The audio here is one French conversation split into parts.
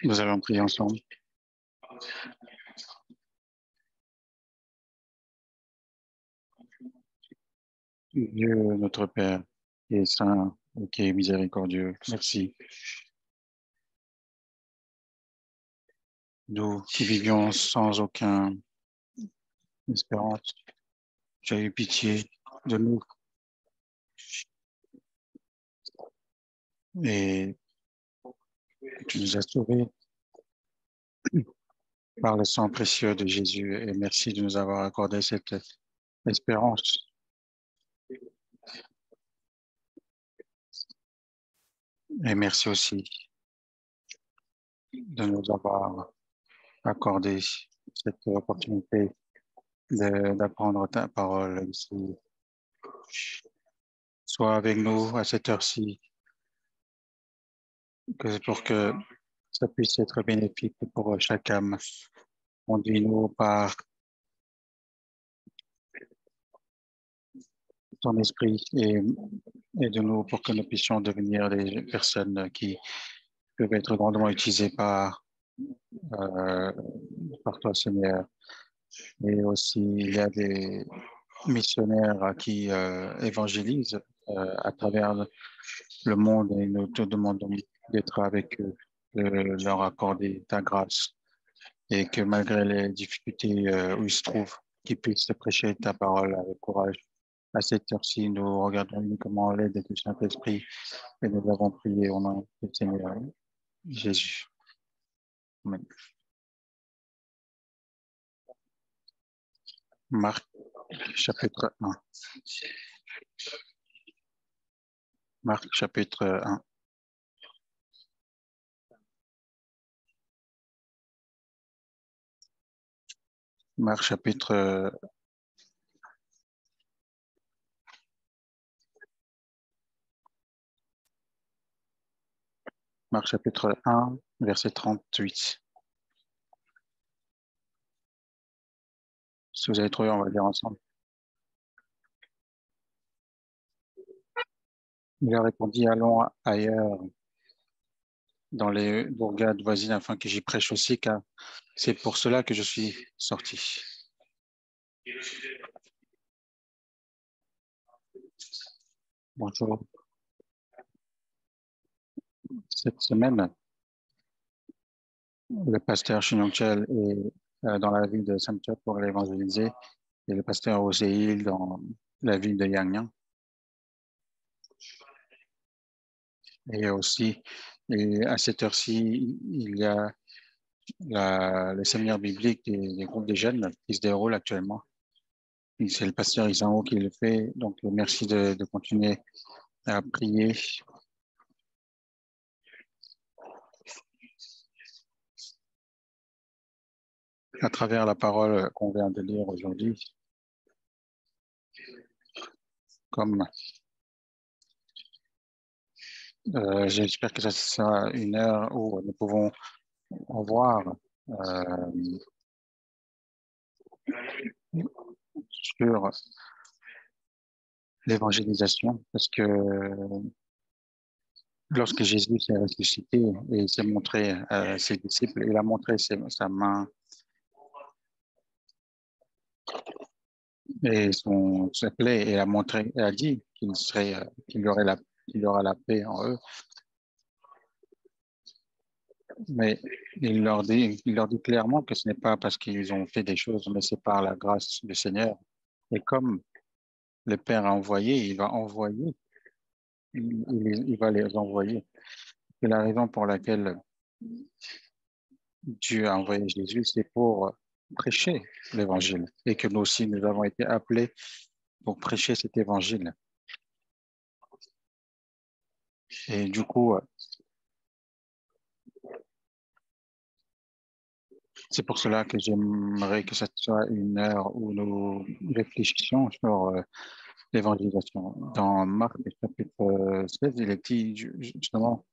Nous allons prier ensemble. Dieu, notre Père, qui est saint et qui est miséricordieux, merci. Nous qui vivions sans aucune espérance, tu as eu pitié de nous et tu nous as sauvés par le sang précieux de Jésus. Et merci de nous avoir accordé cette espérance. Et merci aussi de nous avoir accordé cette opportunité d'apprendre ta parole ici. Sois avec nous à cette heure-ci, pour que ça puisse être bénéfique pour chaque âme. Conduis-nous par ton esprit et aide-nous pour que nous puissions devenir des personnes qui peuvent être grandement utilisées euh, par toi, Seigneur. Et aussi, il y a des missionnaires qui évangélisent à travers le monde et nous te demandons d'être avec eux, de leur accorder ta grâce et que malgré les difficultés où ils se trouvent, qu'ils puissent prêcher ta parole avec courage. À cette heure-ci, nous regardons uniquement l'aide du Saint-Esprit et nous avons prié au nom du Seigneur Jésus. Amen. Marc, chapitre 1. Marc, chapitre 1. Marc, chapitre 1, verset 38. Si vous avez trouvé, on va lire ensemble. Il leur répondit, allons ailleurs dans les bourgades voisines afin que j'y prêche aussi, car c'est pour cela que je suis sorti. Bonjour. Cette semaine, le pasteur Chinongchel est dans la ville de Samchak pour l'évangéliser et le pasteur Oséil dans la ville de Yangyang. Et aussi, et à cette heure-ci, il y a le séminaire biblique des groupes des jeunes qui se déroule actuellement. C'est le pasteur Isao qui le fait. Donc, merci de continuer à prier. À travers la parole qu'on vient de lire aujourd'hui, comme j'espère que ça sera une heure où nous pouvons voir sur l'évangélisation, parce que lorsque Jésus s'est ressuscité et s'est montré à ses disciples, il a montré sa main et sa plaie et a montré, et a dit qu'il y aurait qu'il y aura la paix en eux. Mais il leur dit clairement que ce n'est pas parce qu'ils ont fait des choses, mais c'est par la grâce du Seigneur. Et comme le Père a envoyé, il va envoyer, il va les envoyer. C'est la raison pour laquelle Dieu a envoyé Jésus, c'est pour prêcher l'évangile et que nous aussi, nous avons été appelés pour prêcher cet évangile. Et du coup, c'est pour cela que j'aimerais que ce soit une heure où nous réfléchissions sur l'évangélisation. Dans Marc chapitre 16, il est dit justement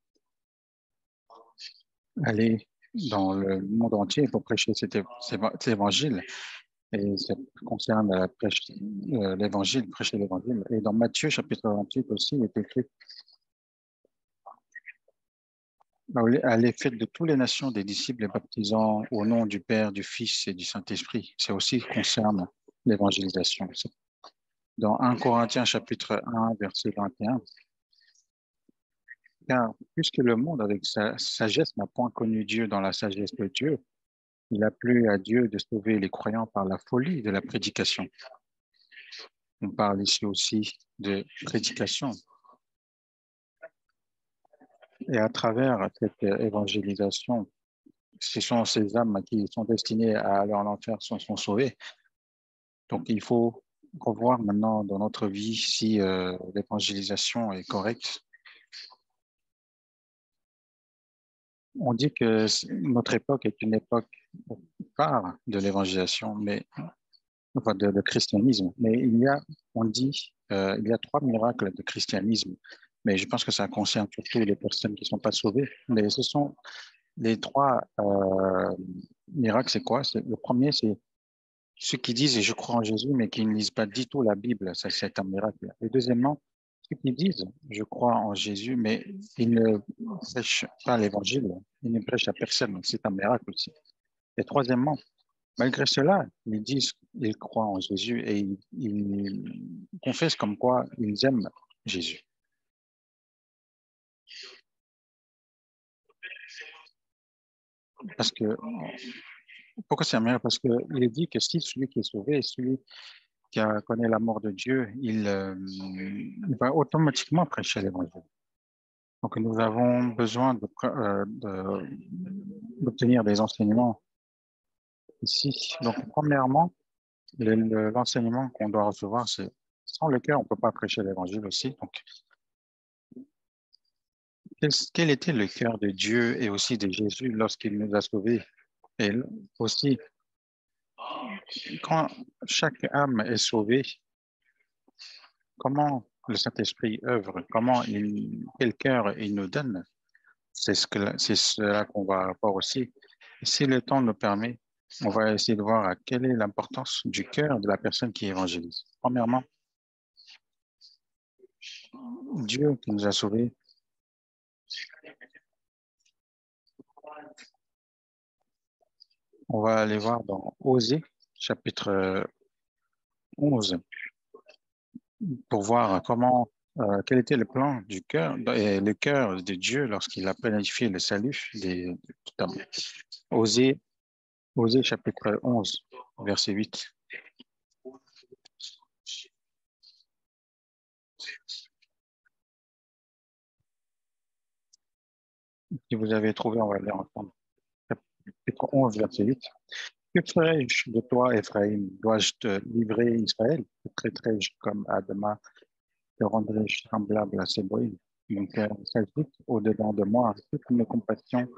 aller dans le monde entier pour prêcher cet évangile. Et ça concerne l'évangile, prêcher l'évangile. Et dans Matthieu chapitre 28 aussi, il est écrit Allez, faites de toutes les nations des disciples et baptisant au nom du Père, du Fils et du Saint-Esprit. C'est aussi concerne l'évangélisation. Dans 1 Corinthiens chapitre 1, verset 21, car puisque le monde avec sa sagesse n'a point connu Dieu dans la sagesse de Dieu, il a plu à Dieu de sauver les croyants par la folie de la prédication. On parle ici aussi de prédication. Et à travers cette évangélisation, ce sont ces âmes qui sont destinées à aller en enfer sont sauvées. Donc, il faut revoir maintenant dans notre vie si l'évangélisation est correcte. On dit que notre époque est une époque phare de l'évangélisation, mais enfin de christianisme. Mais on dit, il y a 3 miracles de christianisme. Mais je pense que ça concerne surtout les personnes qui ne sont pas sauvées. Mais ce sont les 3 miracles, c'est quoi? Le premier, c'est ceux qui disent je crois en Jésus, mais qui ne lisent pas du tout la Bible. Ça, c'est un miracle. Et deuxièmement, ceux qui disent je crois en Jésus, mais ils ne prêchent pas l'évangile. Ils ne prêchent à personne. C'est un miracle aussi. Et troisièmement, malgré cela, ils disent qu'ils croient en Jésus et ils confessent comme quoi ils aiment Jésus. Parce que, pourquoi c'est un miracle? Parce qu'il est dit que si celui qui est sauvé, celui qui connaît la mort de Dieu, il va automatiquement prêcher l'évangile. Donc, nous avons besoin d'obtenir des enseignements ici. Donc, premièrement, l'enseignement qu'on doit recevoir, c'est sans lequel on ne peut pas prêcher l'évangile aussi. Donc, quel était le cœur de Dieu et aussi de Jésus lorsqu'il nous a sauvés? Et aussi, quand chaque âme est sauvée, comment le Saint-Esprit œuvre, quel cœur il nous donne? C'est cela qu'on va voir aussi. Et si le temps nous permet, on va essayer de voir quelle est l'importance du cœur de la personne qui évangélise. Premièrement, Dieu qui nous a sauvés, on va aller voir dans Osée, chapitre 11, pour voir quel était le plan du cœur et le cœur de Dieu lorsqu'il a planifié le salut des hommes. Osée, Osée chapitre 11, verset 8. Si vous avez trouvé, on va lire ensemble. Chapitre 11, verset 8. Que ferai-je de toi, Ephraïm? Dois-je te livrer, Israël? Te traiterai-je comme Adama? Te rendrai-je semblable à Séboïm? Mon cœur s'agite au-dedans de moi. Toutes mes compassions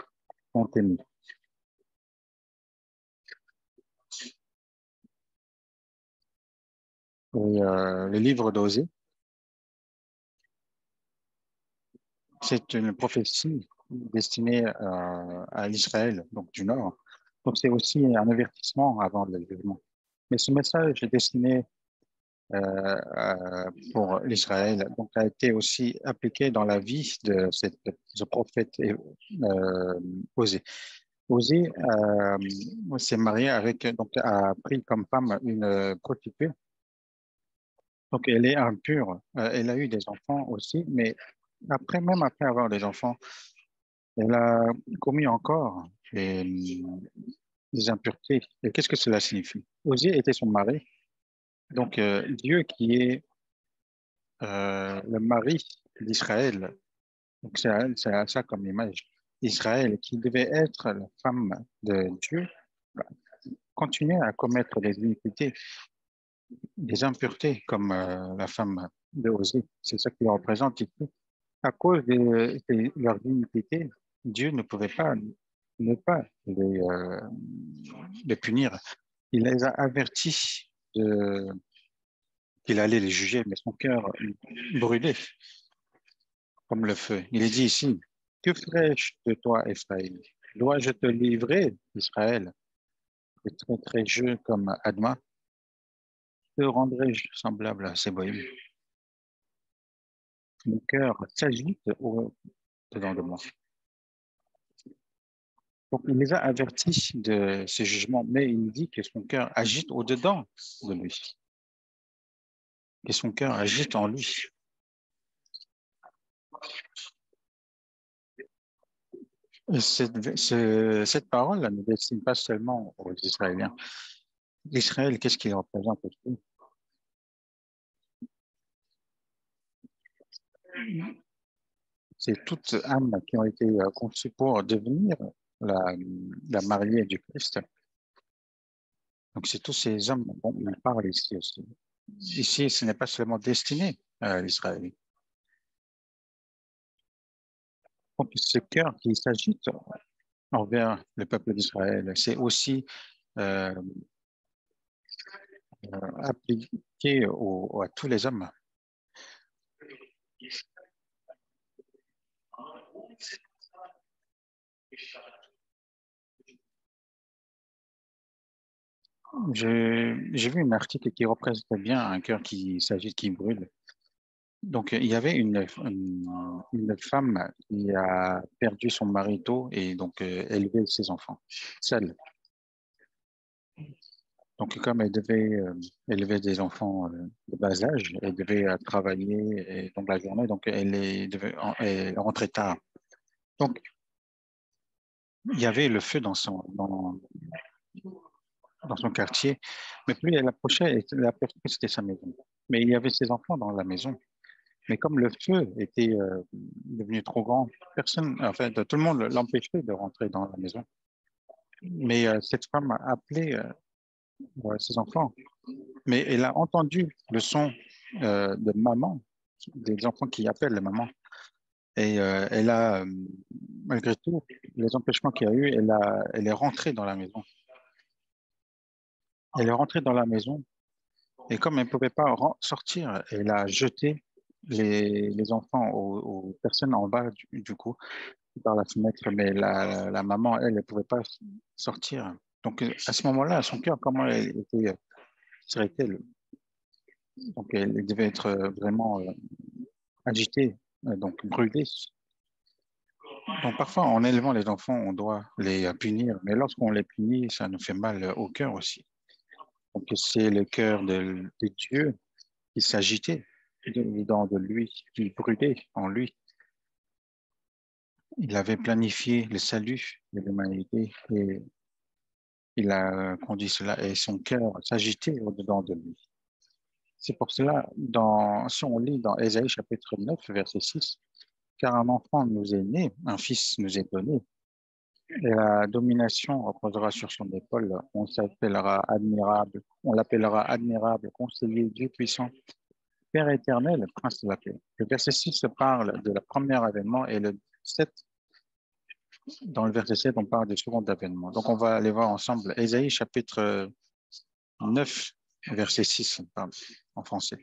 sont émues. Le livre d'Osée, c'est une prophétie destinée à l'Israël, donc du Nord. Donc c'est aussi un avertissement avant le jugement. Mais ce message est destiné pour l'Israël, donc a été aussi appliqué dans la vie de ce prophète Osée. Osée s'est marié donc a pris comme femme une prostituée. Donc elle est impure. Elle a eu des enfants aussi, mais même après avoir des enfants, elle a commis encore des impuretés. Et qu'est-ce que cela signifie? Osée était son mari. Donc Dieu qui est le mari d'Israël. Donc, c'est ça comme image. Israël, qui devait être la femme de Dieu, bah, continuait à commettre des iniquités, des impuretés, comme la femme de Osée. C'est ça qui représente ici. À cause de leurs iniquités, Dieu ne pouvait pas ne pas les punir. Il les a avertis qu'il allait les juger, mais son cœur brûlait comme le feu. Il est dit ici, que ferai-je de toi, Ephraïm? Dois-je te livrer, Israël? Et traiterai-je comme Adma? Te rendrai-je semblable à Séboïm? Mon cœur s'agite au-dedans de moi. Donc, il les a avertis de ces jugements, mais il dit que son cœur agite au-dedans de lui, que son cœur agite en lui. Et cette parole ne destine pas seulement aux Israéliens. L'Israël, qu'est-ce qu'il représente aussi? C'est toutes âmes qui ont été conçues pour devenir la, la mariée du Christ. Donc, c'est tous ces hommes dont il parle ici aussi. Ici, ce n'est pas seulement destiné à l'Israël. Donc, ce cœur qui s'agite envers le peuple d'Israël, c'est aussi euh, appliqué à tous les hommes. J'ai vu un article qui représente bien un cœur qui s'agite, qui brûle. Donc, il y avait une femme qui a perdu son mari tôt et donc élevé ses enfants seule. Donc, comme elle devait élever des enfants de bas âge, elle devait travailler donc la journée, donc elle rentrait tard. Donc, il y avait le feu dans son quartier, mais plus elle approchait, elle aperçut que c'était sa maison. Mais il y avait ses enfants dans la maison. Mais comme le feu était devenu trop grand, personne, en fait, tout le monde l'empêchait de rentrer dans la maison. Mais cette femme a appelé ses enfants. Mais elle a entendu le son de maman, des enfants qui appellent la maman. Et elle a, malgré tout, les empêchements qu'il y a eu, elle est rentrée dans la maison. Elle est rentrée dans la maison et comme elle ne pouvait pas sortir, elle a jeté les enfants aux personnes en bas du coup par la fenêtre, mais la maman, elle ne pouvait pas sortir. Donc à ce moment-là, son cœur, comment elle était, serait-elle? Donc elle devait être vraiment agitée, donc brûlée. Donc parfois, en élevant les enfants, on doit les punir, mais lorsqu'on les punit, ça nous fait mal au cœur aussi. Donc c'est le cœur de Dieu qui s'agitait dedans de lui, qui brûlait en lui. Il avait planifié le salut de l'humanité et il a conduit cela et son cœur s'agitait au-dedans de lui. C'est pour cela, si on lit dans Ésaïe chapitre 9, verset 6, car un enfant nous est né, un fils nous est donné, et la domination reposera sur son épaule. On l'appellera admirable, conseiller, Dieu puissant, Père éternel, prince de la paix. Le verset 6 parle de la première avènement et le 7, dans le verset 7, on parle du second avènement. Donc, on va aller voir ensemble Ésaïe chapitre 9, verset 6, on parle en français.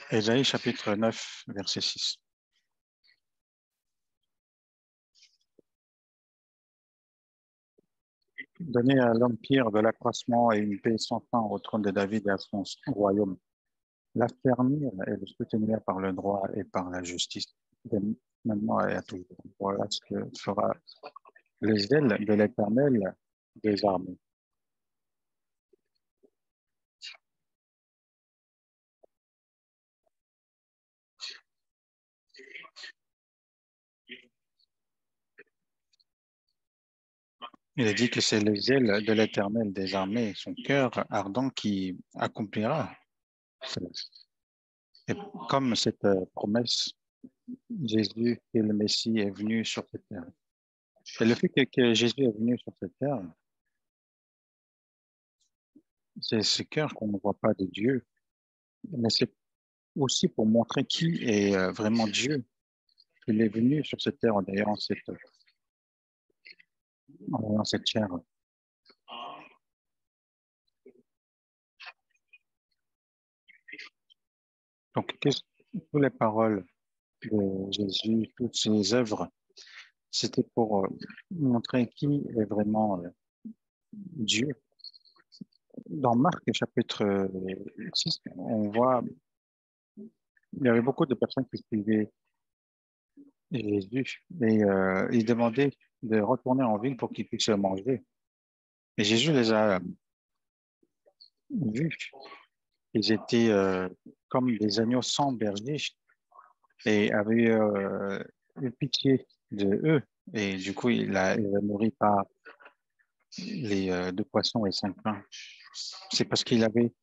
Ésaïe chapitre 9, verset 6. Donner à l'empire de l'accroissement et une paix sans fin au trône de David et à son royaume. L'affermir et le soutenir par le droit et par la justice, de maintenant et à toujours. Voilà ce que fera les ailes de l'Éternel des armées. Il a dit que c'est les ailes de l'Éternel des armées, son cœur ardent qui accomplira cela. Et comme cette promesse, Jésus et le Messie est venu sur cette terre. Et le fait que Jésus est venu sur cette terre, c'est ce cœur qu'on ne voit pas de Dieu, mais c'est aussi pour montrer qui est vraiment Dieu. Il est venu sur cette terre en ayant cette chair. Donc, toutes les paroles de Jésus, toutes ses œuvres, c'était pour montrer qui est vraiment Dieu. Dans Marc chapitre 6, on voit il y avait beaucoup de personnes qui suivaient Jésus et ils demandaient de retourner en ville pour qu'ils puissent manger. Et Jésus les a vus. Ils étaient comme des agneaux sans berger et avait eu pitié de eux. Et du coup, il a nourri par les deux poissons et cinq pains. C'est parce qu'il avait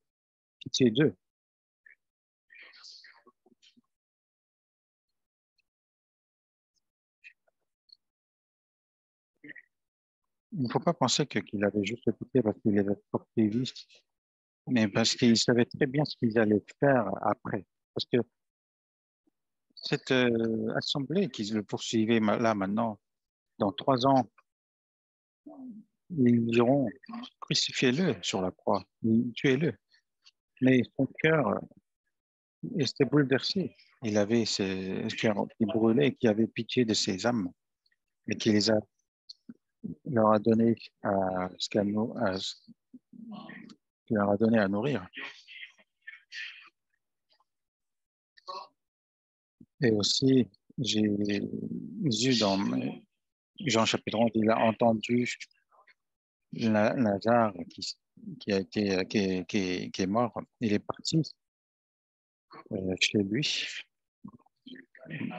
pitié d'eux. Il ne faut pas penser qu'il avait juste pitié parce qu'il avait poursuivi, mais parce qu'il savait très bien ce qu'ils allaient faire après. Parce que cette assemblée qui le poursuivait là maintenant, dans 3 ans, ils diront crucifiez-le sur la croix, tuez-le. Mais son cœur était bouleversé. Il avait ce cœur qui brûlait, qui avait pitié de ses âmes et qui leur a donné ce qu'elle qui leur a donné à nourrir. Et aussi, j'ai vu dans Jean chapitre 11, il a entendu Lazare qui a été, qui est mort. Il est parti chez lui.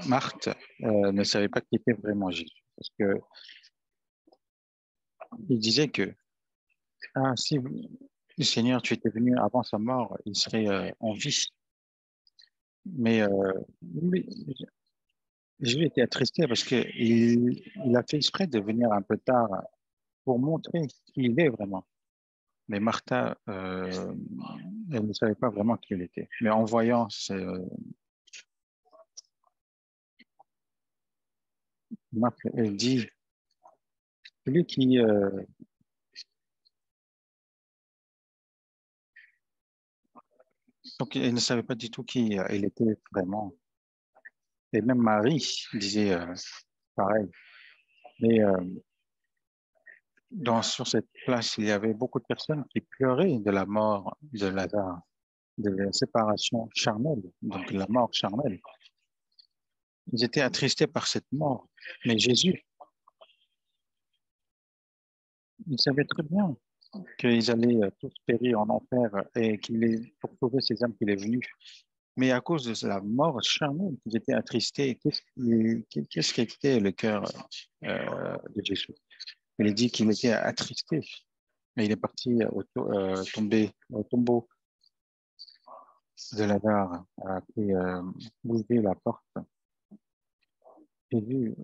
Marthe ne savait pas qui était vraiment Jésus. Parce que il disait que ah, si le Seigneur, tu étais venu avant sa mort, il serait en vie. Mais lui, Jésus était attristé parce il a fait exprès de venir un peu tard pour montrer qui il est vraiment. Mais Martha, elle ne savait pas vraiment qui il était. Mais en voyant, elle dit, celui qui, donc elle ne savait pas du tout qui il était vraiment. Et même Marie disait pareil. Mais sur cette place, il y avait beaucoup de personnes qui pleuraient de la mort de Lazare, de la séparation charnelle, donc la mort charnelle. Ils étaient attristés par cette mort. Mais Jésus, il savait très bien qu'ils allaient tous périr en enfer et qu'il est pour sauver ces âmes qu'il est venu. Mais à cause de la mort charnelle, ils étaient attristés. Qu'est-ce qui était le cœur de Jésus? Il est dit qu'il était attristé. Mais il est parti tomber au tombeau de la gare, a fait bouger la porte. Jésus,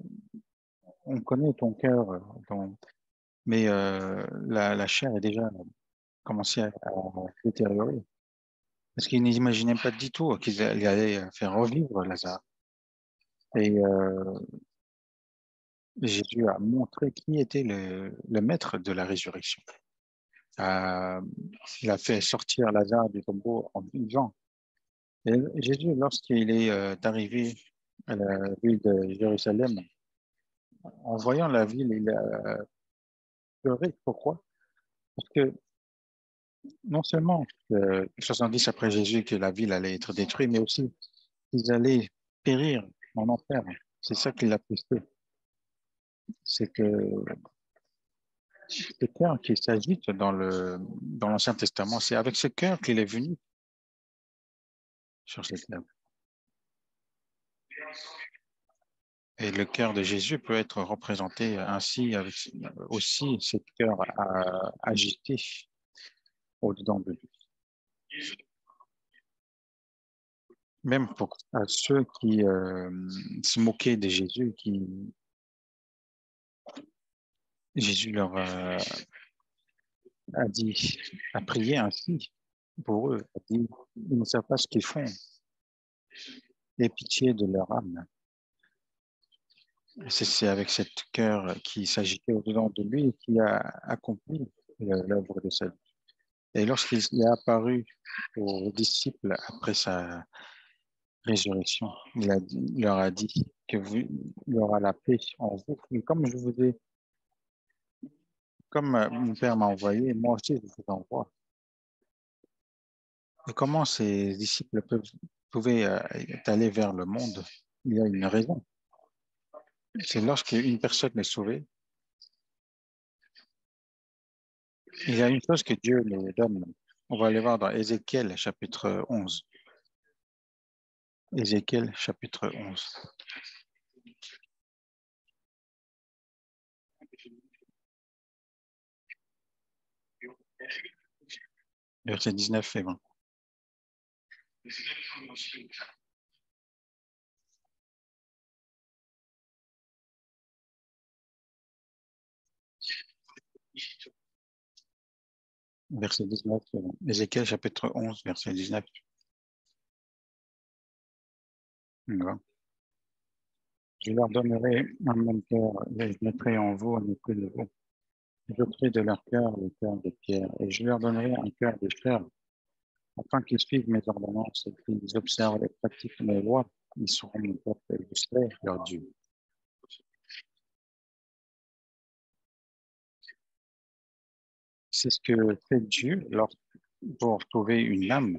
on connaît ton cœur, mais la chair est déjà commencé à se détériorer. Parce qu'ils n'imaginaient pas du tout qu'ils allaient faire revivre Lazare. Et Jésus a montré qui était le maître de la résurrection. Euh, il a fait sortir Lazare du tombeau en vivant. Et Jésus, lorsqu'il est arrivé à la ville de Jérusalem, en voyant la ville, il a pleuré. Pourquoi? Parce que non seulement 70 après Jésus que la ville allait être détruite, mais aussi qu'ils allaient périr en enfer. C'est ça qui l'a tristé. C'est que ce cœur qui s'agite dans l'Ancien Testament, c'est avec ce cœur qu'il est venu sur cette terre. Et le cœur de Jésus peut être représenté ainsi, avec aussi ce cœur agité au-dedans de lui. Même pour à ceux qui se moquaient de Jésus, Jésus leur a dit, a prié ainsi pour eux, a dit, ils ne savent pas ce qu'ils font, aie pitié de leur âme. C'est avec cet cœur qui s'agitait au-dedans de lui qui a accompli l'œuvre de sa vie. Et lorsqu'il est apparu aux disciples après sa résurrection, il leur a dit que il y aura la paix en vous. Et comme mon Père m'a envoyé, moi aussi je vous envoie. Et comment ces disciples pouvez aller vers le monde, il y a une raison. C'est lorsqu'une personne est sauvée, il y a une chose que Dieu nous donne. On va aller voir dans Ézéchiel, chapitre 11. Ézéchiel, chapitre 11. Versets 19 et 20. Verset 19 et 20. Ézéchiel, chapitre 11, verset 19. Voilà. Je leur donnerai un même cœur, et je mettrai en vous un esprit de vous. Je ferai de leur cœur le cœur de pierre, et je leur donnerai un cœur de chair, afin qu'ils suivent mes ordonnances et qu'ils observent et pratiquent mes lois. Ils seront mon peuple et je serai leur Dieu. C'est ce que fait Dieu pour sauver une âme.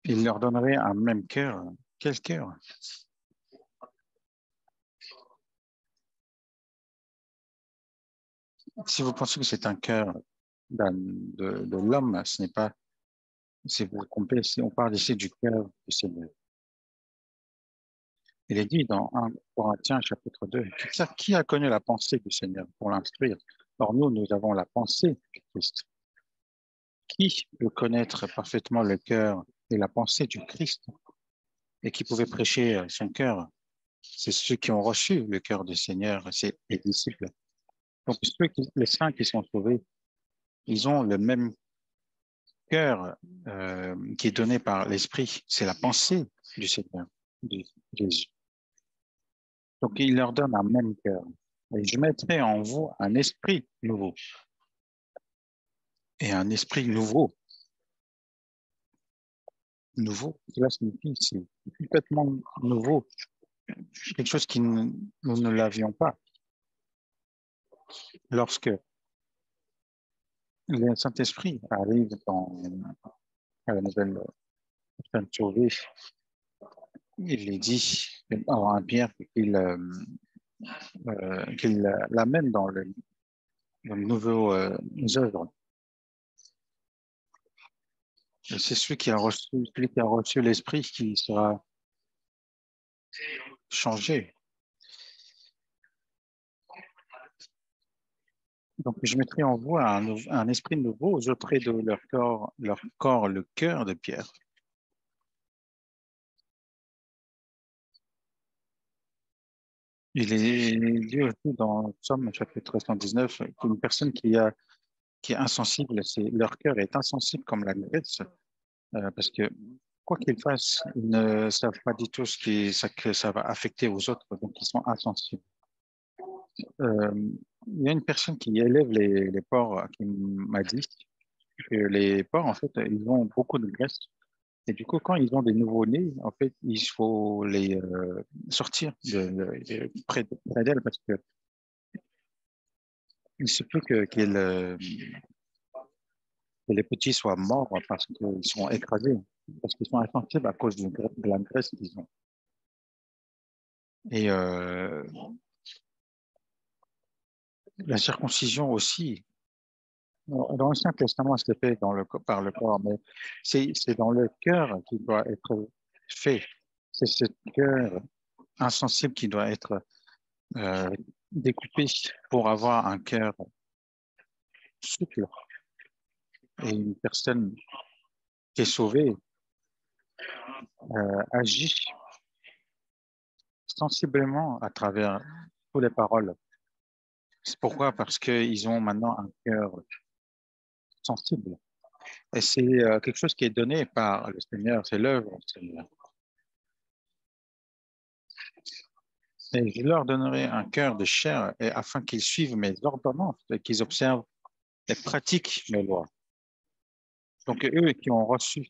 Il leur donnerait un même cœur. Quel cœur? Si vous pensez que c'est un cœur de l'homme, ce n'est pas, c'est vous trompez. Si on parle ici du cœur du Seigneur. Il est dit dans 1 Corinthiens chapitre 2, qui a connu la pensée du Seigneur pour l'instruire? Or, nous avons la pensée du Christ. Qui peut connaître parfaitement le cœur et la pensée du Christ et qui pouvait prêcher son cœur? C'est ceux qui ont reçu le cœur du Seigneur, c'est les disciples. Donc, les saints qui sont sauvés, ils ont le même cœur qui est donné par l'Esprit. C'est la pensée du Seigneur, de Jésus. Donc, il leur donne un même cœur. Et je mettrai en vous un esprit nouveau. Et un esprit nouveau. Nouveau, cela signifie c'est complètement nouveau. Quelque chose que nous ne l'avions pas. Lorsque le Saint-Esprit arrive à la nouvelle personne sauvée, il est dit à Pierre qu'il l'amène dans le nouveau œuvre. C'est celui qui a reçu l'Esprit qui sera changé. Donc, je mettrai en vous un esprit nouveau, j'ôterai de leur corps le cœur de pierre. Il est dit aussi dans Somme chapitre 119 qu'une personne qui est insensible, leur cœur est insensible comme la graisse, parce que quoi qu'ils fassent, ils ne savent pas du tout que ça va affecter aux autres, donc ils sont insensibles. Euh, il y a une personne qui élève les porcs qui m'a dit que les porcs, en fait, ils ont beaucoup de graisse. Et du coup, quand ils ont des nouveaux-nés, en fait, il faut les sortir près d'elles parce que il se peut que les petits soient morts parce qu'ils sont écrasés, parce qu'ils sont insensibles à cause de la graisse qu'ils ont. Et la circoncision aussi, dans l'Ancien Testament, c'est fait par le corps, mais c'est dans le cœur qui doit être fait. C'est ce cœur insensible qui doit être euh, découpé pour avoir un cœur souple. Et une personne qui est sauvée agit sensiblement à travers toutes les paroles. C'est pourquoi? Parce qu'ils ont maintenant un cœur sensible. Et c'est quelque chose qui est donné par le Seigneur, c'est l'œuvre du Seigneur. Et je leur donnerai un cœur de chair afin qu'ils suivent mes ordonnances et qu'ils observent et pratiquent mes lois. Donc, eux qui ont reçu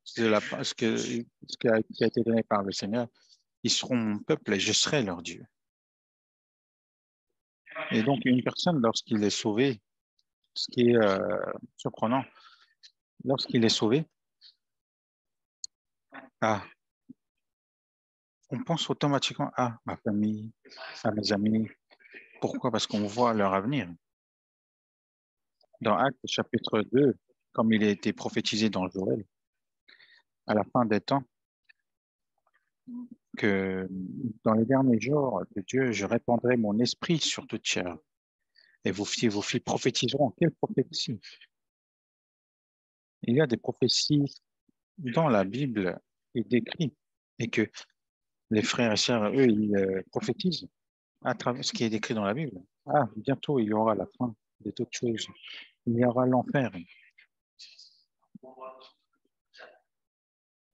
ce qui a été donné par le Seigneur, ils seront mon peuple et je serai leur Dieu. Et donc, une personne, lorsqu'il est sauvé, ce qui est surprenant, lorsqu'il est sauvé, ah, on pense automatiquement à ma famille, à mes amis. Pourquoi? Parce qu'on voit leur avenir. Dans Actes chapitre 2, comme il a été prophétisé dans Joël, à la fin des temps, que dans les derniers jours de Dieu, je répandrai mon esprit sur toute chair. Et vos filles prophétiseront. Quelle prophétie? Il y a des prophéties dans la Bible et décrites, et que les frères et sœurs, eux, ils prophétisent à travers ce qui est décrit dans la Bible. Ah, bientôt, il y aura la fin de toutes choses. Il y aura l'enfer.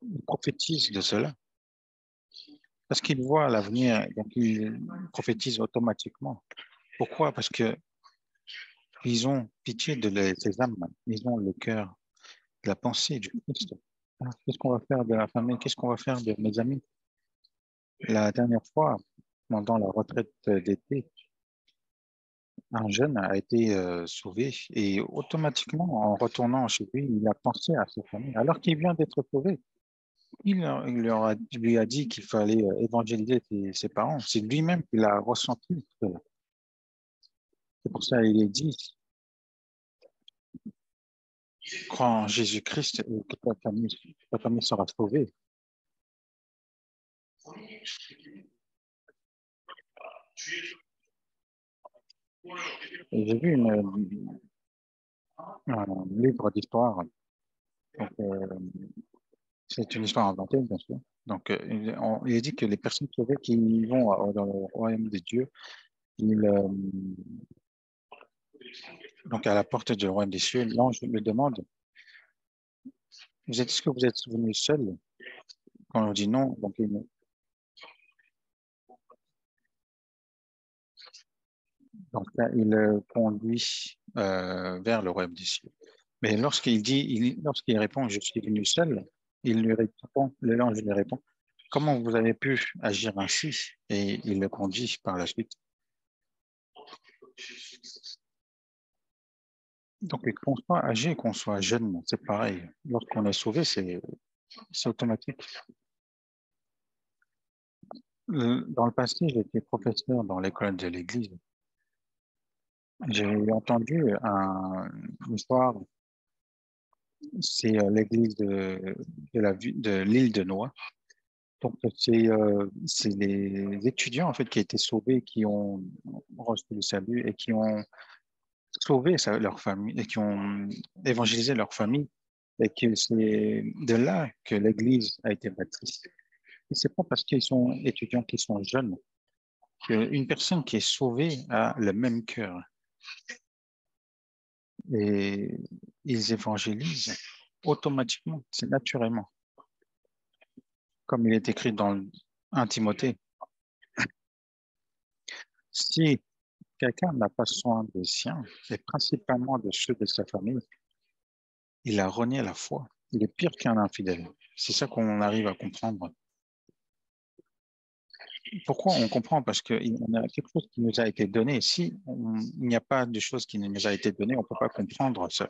Ils prophétisent de cela. Parce qu'ils voient l'avenir, donc ils prophétisent automatiquement. Pourquoi? Parce que ils ont pitié ces âmes. Ils ont le cœur, la pensée du Christ. Ah, qu'est-ce qu'on va faire de la famille? Qu'est-ce qu'on va faire de mes amis? La dernière fois, pendant la retraite d'été, un jeune a été sauvé et automatiquement, en retournant chez lui, il a pensé à sa famille. Alors qu'il vient d'être sauvé, lui a dit qu'il fallait évangéliser ses parents. C'est lui-même qui l'a ressenti, cela. C'est pour ça qu'il est dit, crois en Jésus-Christ et que ta famille sera sauvée. Et j'ai vu un livre d'histoire. Donc, c'est une histoire inventée, bien sûr. Donc, il est dit que les personnes sauvées qui vont dans le royaume de Dieu, ils, donc à la porte du royaume des cieux, l'ange me demande, est-ce que vous êtes venu seul? Quand on dit non, donc il conduit vers le royaume des cieux. Mais lorsqu'il répond, je suis venu seul, l'ange lui répond, comment vous avez pu agir ainsi? Et il le conduit par la suite. Donc, qu'on soit âgé, qu'on soit jeune, c'est pareil. Lorsqu'on est sauvé, c'est automatique. Dans le passé, j'étais professeur dans l'école de l'Église. J'ai entendu une histoire, c'est l'église de l'île de Noix. Donc, c'est les étudiants en fait qui étaient sauvés, qui ont reçu le salut et qui ont sauvé leur famille et qui ont évangélisé leur famille. Et que c'est de là que l'Église a été bâtie. Et c'est pas parce qu'ils sont étudiants, qu'ils sont jeunes, qu'une personne qui est sauvée a le même cœur. Et ils évangélisent automatiquement, c'est naturellement. Comme il est écrit dans 1 Timothée, si quelqu'un n'a pas soin des siens, et principalement de ceux de sa famille, il a renié la foi. Il est pire qu'un infidèle. C'est ça qu'on arrive à comprendre. Pourquoi on comprend? Parce qu'il y a quelque chose qui nous a été donné. Si il n'y a pas de chose qui nous a été donnée, on ne peut pas comprendre ça.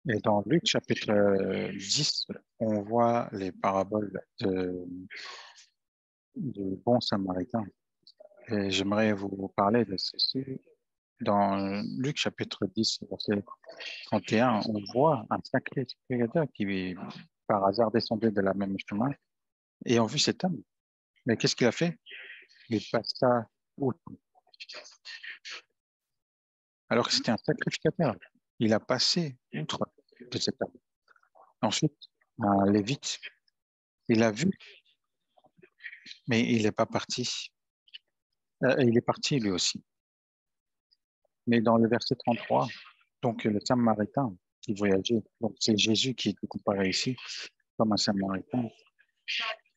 Et dans Luc chapitre 10, on voit les paraboles du bon samaritain. Et j'aimerais vous parler de ceci. Dans Luc chapitre 10, verset 31, on voit un sacrificateur qui, par hasard, descendait de la même chemin et on vu cet homme. Mais qu'est-ce qu'il a fait? Il passa outre. Alors que c'était un sacrificateur. Il a passé outre de cet homme. Ensuite, un Lévite, il a vu, mais il n'est pas parti. Il est parti lui aussi. Mais dans le verset 33, donc le Samaritain qui voyageait, donc c'est Jésus qui est comparé ici comme un Samaritain,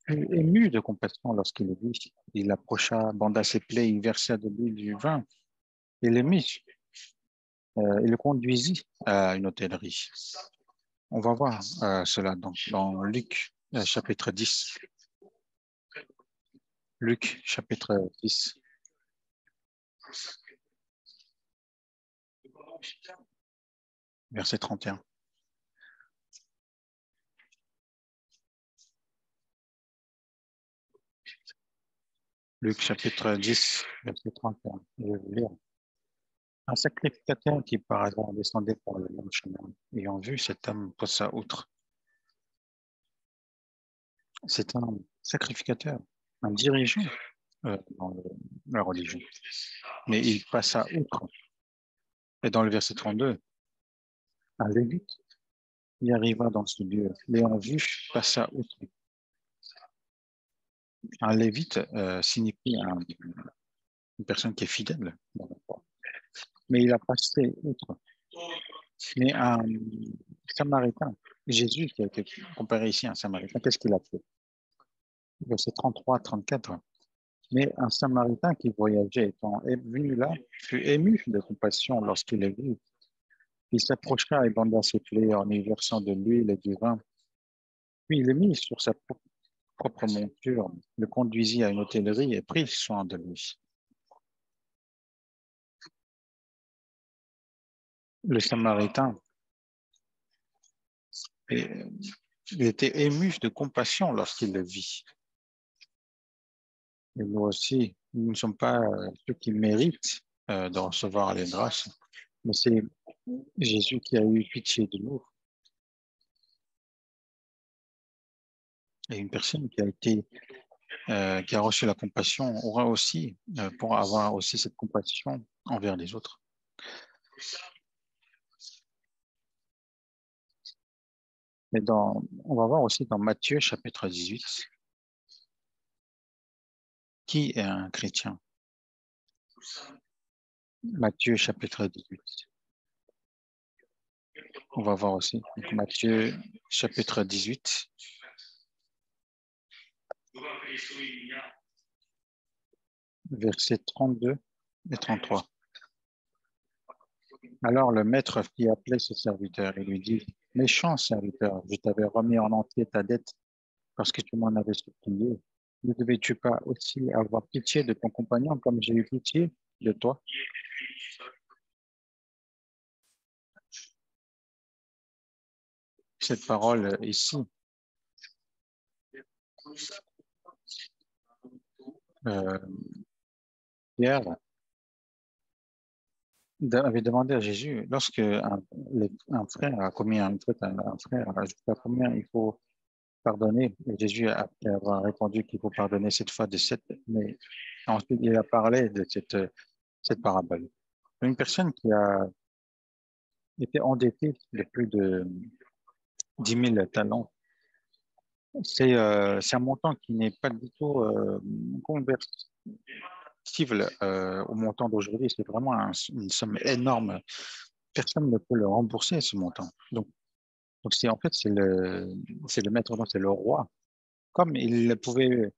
fut ému de compassion lorsqu'il le vit. Il approcha, banda ses plaies, il versa de l'huile du vin et le mit. Il le conduisit à une hôtellerie. On va voir cela donc, dans Luc chapitre 10. Luc chapitre 10. Verset 31. Luc chapitre 10, verset 31. Je vais vous lire. Un sacrificateur qui par hasard descendait par le long chemin, ayant vu cet homme passa outre. C'est un sacrificateur, un dirigeant dans la religion. Mais il passa outre. Et dans le verset 32, un lévite y arriva dans ce lieu. L'ayant vu, passa outre. Un lévite signifie une personne qui est fidèle dans la foi. Mais il a passé outre. Mais un Samaritain, Jésus qui a été comparé ici à un Samaritain, qu'est-ce qu'il a fait? Verset 33-34. Mais un Samaritain qui voyageait, étant vu là, fut ému de compassion lorsqu'il est vu. Il s'approcha et banda ses plaies en y versant de l'huile et du vin. Puis il le mit sur sa propre monture, le conduisit à une hôtellerie et prit soin de lui. Le Samaritain, il était ému de compassion lorsqu'il le vit. Et nous aussi, nous ne sommes pas ceux qui méritent de recevoir les grâces, mais c'est Jésus qui a eu pitié de nous. Et une personne qui a reçu la compassion aura aussi, pour avoir aussi cette compassion envers les autres. Mais on va voir aussi dans Matthieu chapitre 18, qui est un chrétien. Matthieu chapitre 18. On va voir aussi. Donc, Matthieu chapitre 18. Versets 32 et 33. Alors le maître fit appeler ce serviteur et lui dit, méchant serviteur, je t'avais remis en entier ta dette parce que tu m'en avais supplié. Ne devais-tu pas aussi avoir pitié de ton compagnon comme j'ai eu pitié de toi? Cette parole ici, euh, Pierre avait demandé à Jésus, lorsque un frère a commis un frère, jusqu'à combien il faut pardonner? Et Jésus, après avoir répondu qu'il faut pardonner cette fois de 7, mais ensuite il a parlé de cette parabole. Une personne qui a été endettée de plus de 10 000 talents, c'est un montant qui n'est pas du tout convertible au montant d'aujourd'hui. C'est vraiment une somme énorme. Personne ne peut le rembourser, ce montant. Donc c'est en fait, c'est le maître, c'est le roi. Comme il ne pouvait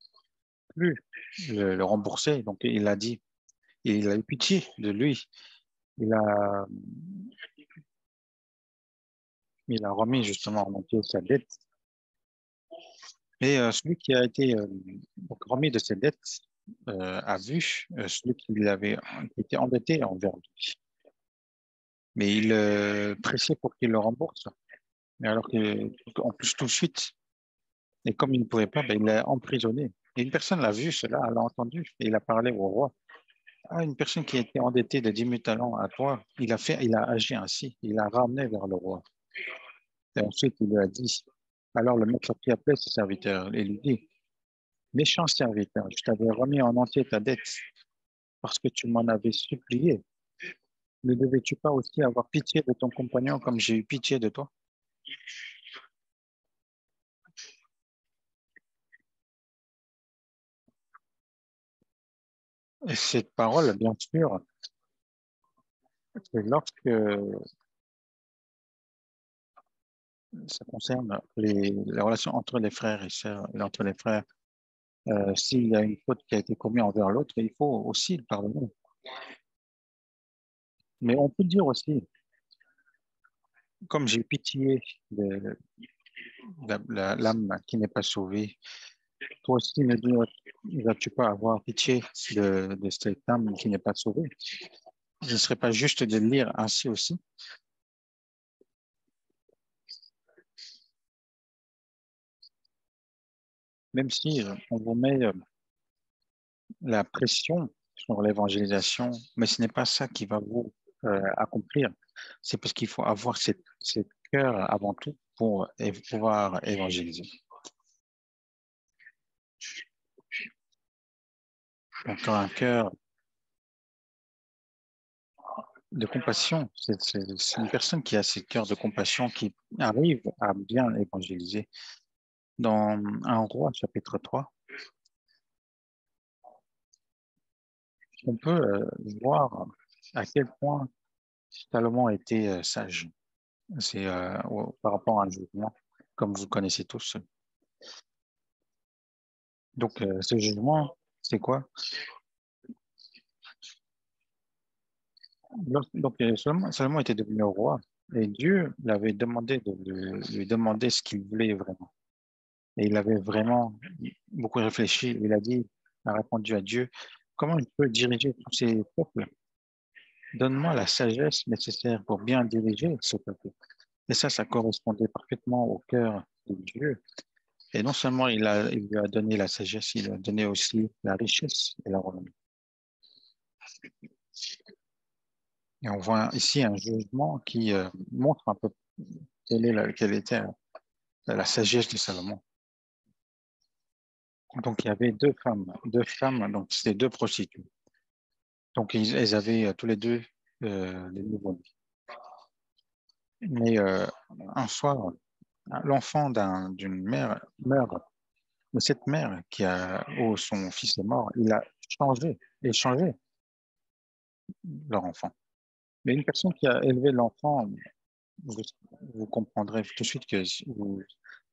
plus le rembourser, donc il a dit, il a eu pitié de lui. Il a, il a remis justement en entier sa dette. Et celui qui a été donc remis de ses dettes a vu celui qui était endetté envers lui. Mais il pressait pour qu'il le rembourse. Mais alors qu'en plus tout de suite, et comme il ne pouvait pas, ben, il l'a emprisonné. Et une personne l'a vu, cela, l'a entendu, et il a parlé au roi. Ah, une personne qui a été endettée de 10 000 talents à toi, il a agi ainsi, il l'a ramené vers le roi. Et ensuite, il lui a dit, alors le maître qui appelait ses serviteurs et lui dit, méchant serviteur, je t'avais remis en entier ta dette parce que tu m'en avais supplié. Ne devais-tu pas aussi avoir pitié de ton compagnon comme j'ai eu pitié de toi? Et cette parole, bien sûr, c'est lorsque ça concerne les relations entre les frères et sœurs, et entre les frères, s'il y a une faute qui a été commise envers l'autre, il faut aussi le pardonner. Mais on peut dire aussi, comme j'ai pitié de l'âme qui n'est pas sauvée, Toi aussi, me dis, vas-tu pas avoir pitié de cette âme qui n'est pas sauvée? Ce ne serait pas juste de le lire ainsi aussi, même si on vous met la pression sur l'évangélisation, mais ce n'est pas ça qui va vous accomplir. C'est parce qu'il faut avoir cette cœur avant tout pour pouvoir évangéliser. Donc, un cœur de compassion, c'est une personne qui a ce cœur de compassion qui arrive à bien évangéliser. Dans un roi, chapitre 3, on peut voir à quel point Salomon était sage. C'est par rapport à un jugement, comme vous connaissez tous. Donc, ce jugement, c'est quoi? Donc, Salomon était devenu roi et Dieu l'avait demandé de lui demander ce qu'il voulait vraiment. Et il avait vraiment beaucoup réfléchi. Il a répondu à Dieu, comment je peux diriger tous ces peuples? Donne-moi la sagesse nécessaire pour bien diriger ce peuple. Et ça correspondait parfaitement au cœur de Dieu. Et non seulement il lui a donné la sagesse, il lui a donné aussi la richesse et la renommée. Et on voit ici un jugement qui montre un peu quelle était la sagesse de Salomon. Donc, il y avait deux femmes, donc c'était deux prostituées. Donc, elles avaient tous les deux des nouveau-nés. Mais un soir, l'enfant d'une mère meurt. Mais cette mère où son fils est mort, il a échangé leur enfant. Mais une personne qui a élevé l'enfant, vous, vous comprendrez tout de suite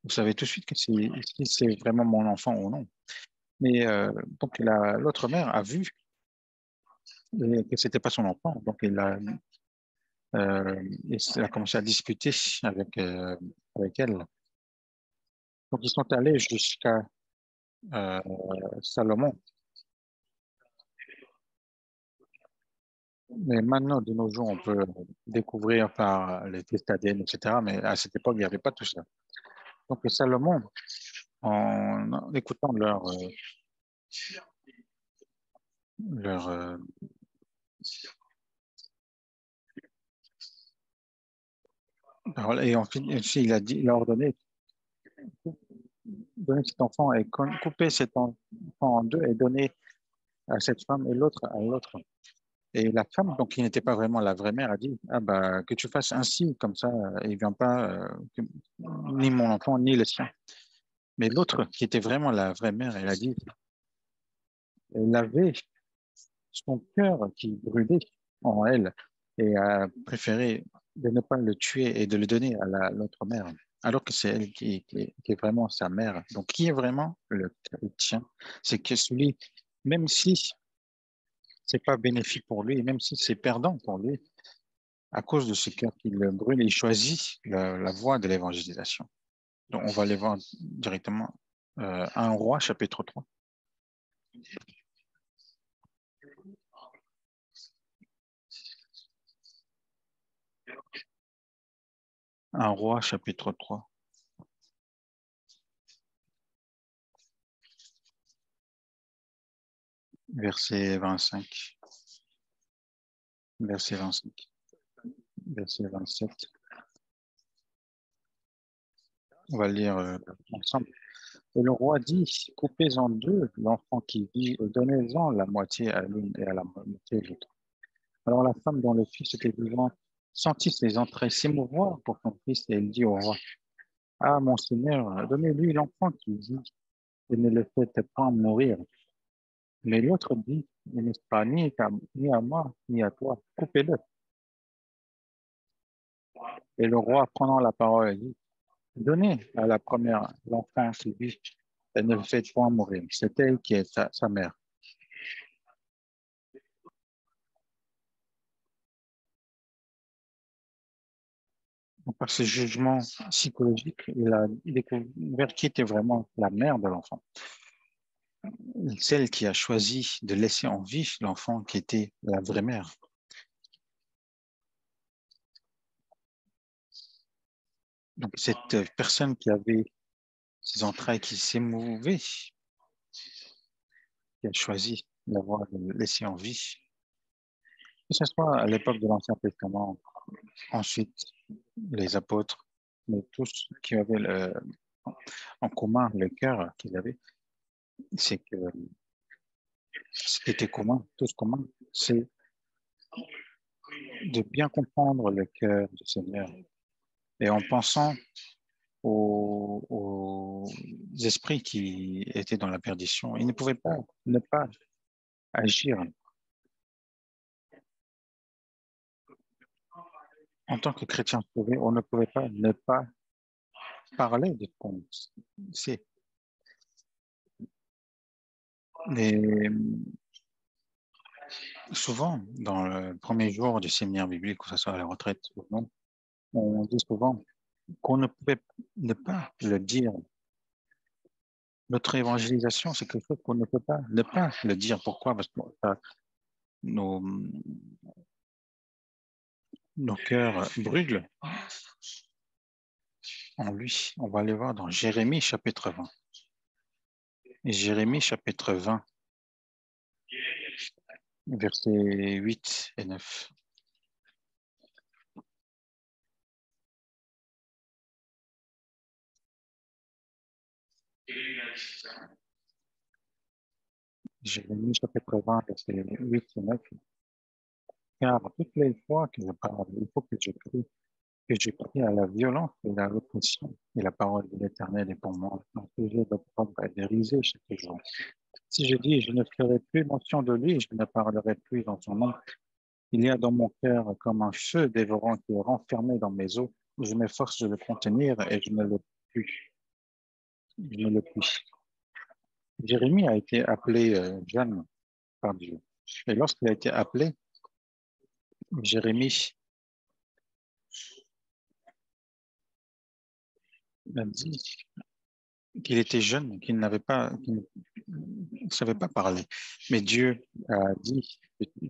vous savez tout de suite que si c'est vraiment mon enfant ou non. Mais donc l'autre mère a vu que c'était pas son enfant, donc il a commencé à discuter avec elle. Donc ils sont allés jusqu'à euh, Salomon. Mais maintenant, de nos jours, on peut découvrir par les tests ADN, etc. Mais à cette époque, il n'y avait pas tout ça. Donc Salomon, en écoutant leur parole, et ensuite aussi, il a ordonné donner cet enfant et couper cet enfant en deux et donner à cette femme et l'autre à l'autre. Et la femme, donc qui n'était pas vraiment la vraie mère, a dit, ah bah que tu fasses ainsi, comme ça, il ne vient pas ni mon enfant ni le sien. Mais l'autre, qui était vraiment la vraie mère, elle a dit, elle avait son cœur qui brûlait en elle et a préféré de ne pas le tuer et de le donner à l'autre mère, alors que c'est elle qui est vraiment sa mère. Donc, qui est vraiment le chrétien? C'est que celui, même si c'est pas bénéfique pour lui, même si c'est perdant pour lui, à cause de ce cœur qui le brûle, il choisit la voie de l'évangélisation. Donc, on va aller voir directement 1 Roi, chapitre 3. 1 Roi, chapitre 3, verset 25, verset 25, verset 27. On va lire ensemble. Et le roi dit, coupez en deux l'enfant qui vit et donnez-en la moitié à l'une et à la moitié à l'autre. Alors la femme dont le fils était vivant sentit ses entrailles s'émouvoir pour son fils et elle dit au roi, ah mon Seigneur, donnez-lui l'enfant qui vit et ne le faites point mourir. Mais l'autre dit, il n'est pas ni à moi ni à toi, coupez-le. Et le roi prenant la parole dit, donnez à la première l'enfant qui vit et ne le faites point mourir. C'est elle qui est sa mère. Par ce jugement psychologique, il a découvert qui était vraiment la mère de l'enfant, celle qui a choisi de laisser en vie l'enfant qui était la vraie mère. Donc, cette personne qui avait ses entrailles qui s'émouvaient, qui a choisi d'avoir laissé en vie, que ce soit à l'époque de l'Ancien Testament, ensuite les apôtres, mais tous qui avaient en commun le cœur qu'ils avaient, c'est que ce qui était commun, tous commun, c'est de bien comprendre le cœur du Seigneur et en pensant aux esprits qui étaient dans la perdition, ils ne pouvaient pas ne pas agir. En tant que chrétien sauvé, on ne pouvait pas ne pas parler de ce qu'on sait. Mais souvent, dans le premier jour du séminaire biblique, que ce soit à la retraite ou non, on dit souvent qu'on ne pouvait ne pas le dire. Notre évangélisation, c'est quelque chose qu'on ne peut pas ne pas le dire. Pourquoi? Parce que nos, nos cœurs brûlent en lui. On va aller voir dans Jérémie chapitre 20. Et Jérémie chapitre 20, versets 8 et 9. Jérémie chapitre 20, versets 8 et 9. Car toutes les fois que je parle, il faut que je crie à la violence et à l'oppression. Et la parole de l'Éternel est pour moi un sujet d'opprobre et de risée chaque jour. Si je dis, je ne ferai plus mention de lui, je ne parlerai plus dans son nom. Il y a dans mon cœur comme un feu dévorant qui est renfermé dans mes os. Je m'efforce de le contenir et je ne le puis. Je ne le puis. Jérémie a été appelé jeune par Dieu. Et lorsqu'il a été appelé, Jérémie a dit qu'il était jeune, qu'il ne savait pas parler. Mais Dieu a dit,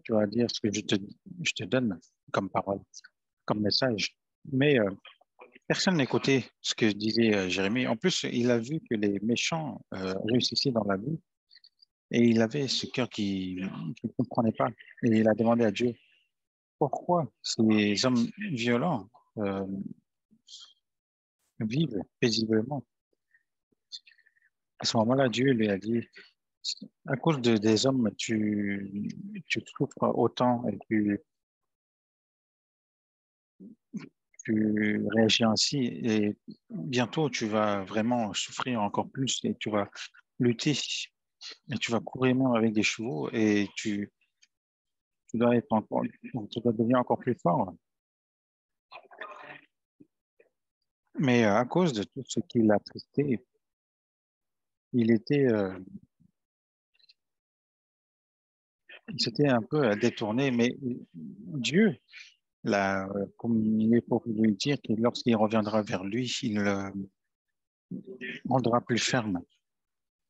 tu vas dire ce que je te donne comme parole, comme message. Mais personne n'écoutait ce que disait Jérémie. En plus, il a vu que les méchants réussissaient dans la vie et il avait ce cœur qui ne comprenait pas. Et il a demandé à Dieu, pourquoi ces hommes violents vivent paisiblement? À ce moment-là, Dieu lui a dit, à cause des hommes, tu souffres autant et tu réagis ainsi et bientôt tu vas vraiment souffrir encore plus et tu vas lutter et tu vas courir même avec des chevaux et tu dois être encore, tu dois devenir encore plus fort. Mais à cause de tout ce qu'il a testé, il était, il s'était un peu détourné, mais Dieu, là, comme il est pour lui dire que lorsqu'il reviendra vers lui, il le rendra plus ferme.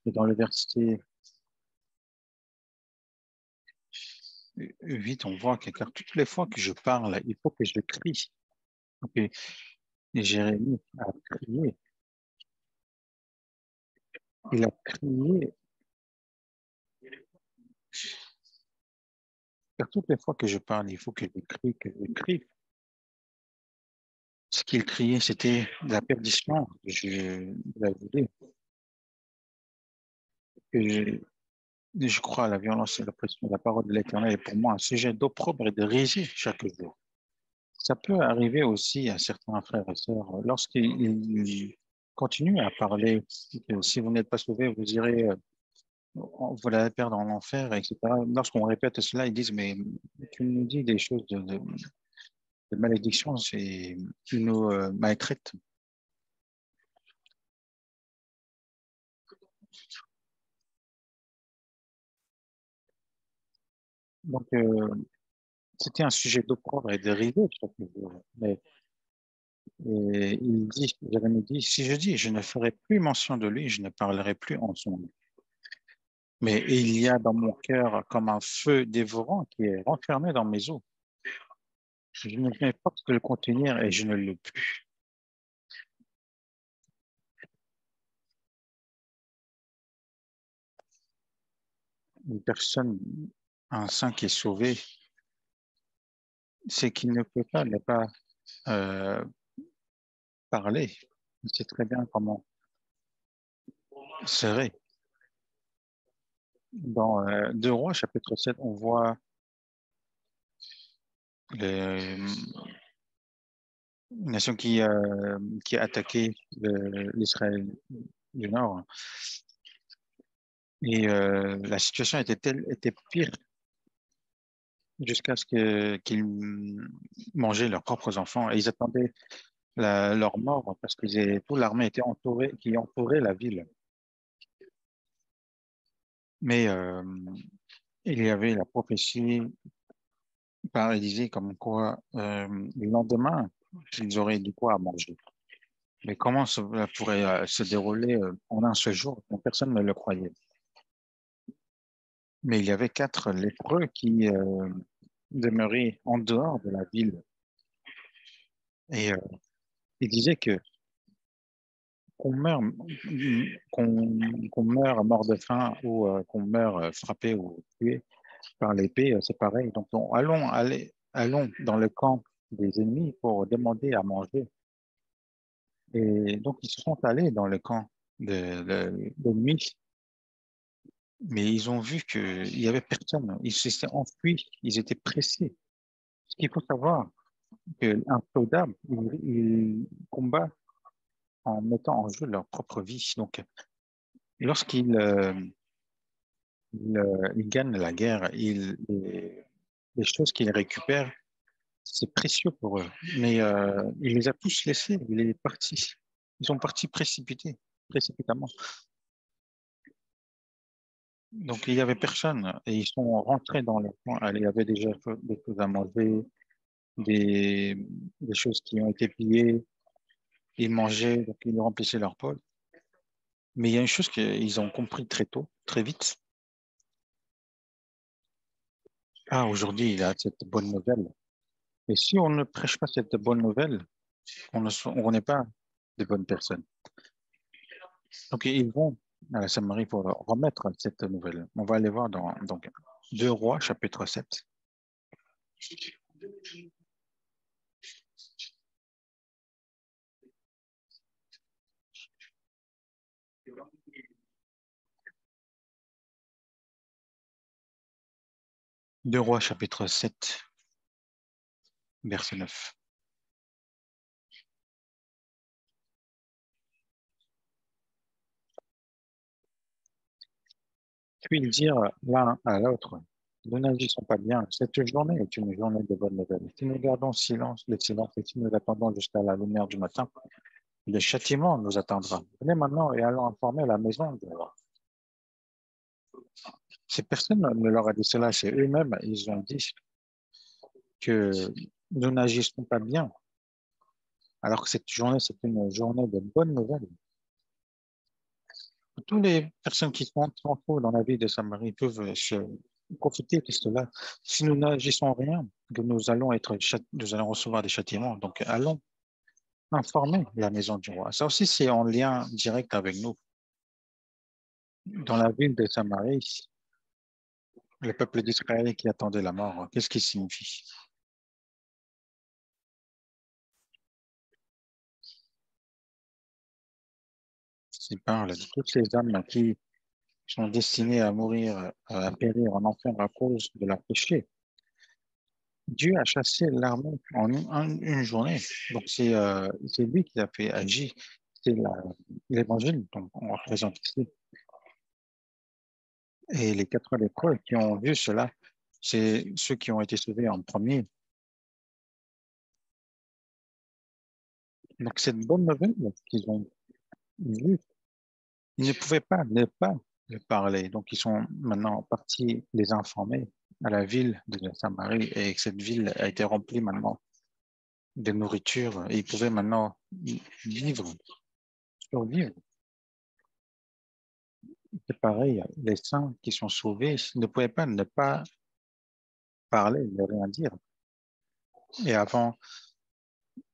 Et dans le verset 8, on voit que car toutes les fois que je parle, il faut que je crie. Et, et Jérémie a crié. Il a crié. Car toutes les fois que je parle, il faut que je crie, que je crie. Ce qu'il criait, c'était la perdition. De la Judée. Et je crois à la violence et l'oppression. La parole de l'Éternel est pour moi un sujet d'opprobre et de risée chaque jour. Ça peut arriver aussi à certains frères et sœurs lorsqu'ils continuent à parler. Que si vous n'êtes pas sauvé, vous irez, vous allez perdre en enfer, etc. Lorsqu'on répète cela, ils disent, mais tu nous dis des choses de malédiction, tu nous maltraites. Donc, c'était un sujet d'opprobre et de risée chaque jour. Mais Et il dit, Jérémie dit, si je dis, je ne ferai plus mention de lui, je ne parlerai plus en son nom. Mais il y a dans mon cœur comme un feu dévorant qui est renfermé dans mes os. Je ne sais pas que le contenir et je ne le peux. Une personne, un saint qui est sauvé, c'est qu'il ne peut pas ne pas euh, parler. Il sait très bien comment serrer. Dans 2 Rois, chapitre 7, on voit une nation qui a attaqué l'Israël du Nord. Et la situation était pire jusqu'à ce qu'ils mangeaient leurs propres enfants. Et ils attendaient leur mort parce que toute l'armée était entourée, qui entourait la ville. Mais il y avait la prophétie par Élisée comme quoi le lendemain, ils auraient du quoi à manger. Mais comment cela pourrait se dérouler en un seul jour? Donc, personne ne le croyait. Mais il y avait 4 lépreux qui demeuraient en dehors de la ville. Et il disait que qu'on meurt, qu'on meurt mort de faim ou qu'on meurt frappé ou tué par l'épée, c'est pareil. Donc, allons dans le camp des ennemis pour demander à manger. Et donc, ils se sont allés dans le camp d'ennemis, mais ils ont vu qu'il y avait personne. Ils s'étaient enfuis, ils étaient pressés. Ce qu'il faut savoir, qu'un soldat, il combat en mettant en jeu leur propre vie. Donc, lorsqu'il il gagne la guerre, les choses qu'il récupère, c'est précieux pour eux. Mais il les a tous laissés, il est parti. Ils sont partis précipitamment. Donc, il n'y avait personne et ils sont rentrés dans leur coin. Il y avait déjà des choses à manger, des, des choses qui ont été pillées. Ils mangeaient, donc ils remplissaient leur poche. Mais il y a une chose qu'ils ont compris très tôt, très vite. Ah, aujourd'hui, il a cette bonne nouvelle. Et si on ne prêche pas cette bonne nouvelle, on n'est pas des bonnes personnes. Donc, ils vont à la Samarie pour leur remettre cette nouvelle. On va aller voir dans donc, 2 Rois, chapitre 7. 2 Rois, chapitre 7, verset 9. Puis ils dirent l'un à l'autre, nous n'agissons pas bien. Cette journée est une journée de bonne nouvelle. Si nous gardons le silence et si nous attendons jusqu'à la lumière du matin, le châtiment nous attendra. Venez maintenant et allons informer la maison du roi. Ces personnes ne leur a dit cela, c'est eux-mêmes. Ils ont dit que nous n'agissons pas bien, alors que cette journée, c'est une journée de bonne nouvelle. Toutes les personnes qui sont trop dans la vie de Samarie peuvent se profiter de cela. Si nous n'agissons rien, que nous allons recevoir des châtiments. Donc, allons informer la maison du roi. Ça aussi, c'est en lien direct avec nous. Dans la ville de Samarie, le peuple d'Israël qui attendait la mort, qu'est-ce qui signifie? Il parle de toutes ces âmes qui sont destinées à mourir, à périr en enfer à cause de leur péché. Dieu a chassé l'armée en une journée. Donc, c'est lui qui a fait agir. C'est l'évangile donc, on représente ici. Et les 4 lépreux qui ont vu cela, c'est ceux qui ont été sauvés en premier. Donc, cette bonne nouvelle qu'ils ont vue, ils ne pouvaient pas ne pas le parler. Donc, ils sont maintenant partis les informer à la ville de Samarie et que cette ville a été remplie maintenant de nourriture et ils pouvaient maintenant vivre, survivre. C'est pareil, les saints qui sont sauvés ne pouvaient pas ne pas parler, ne rien dire. Et avant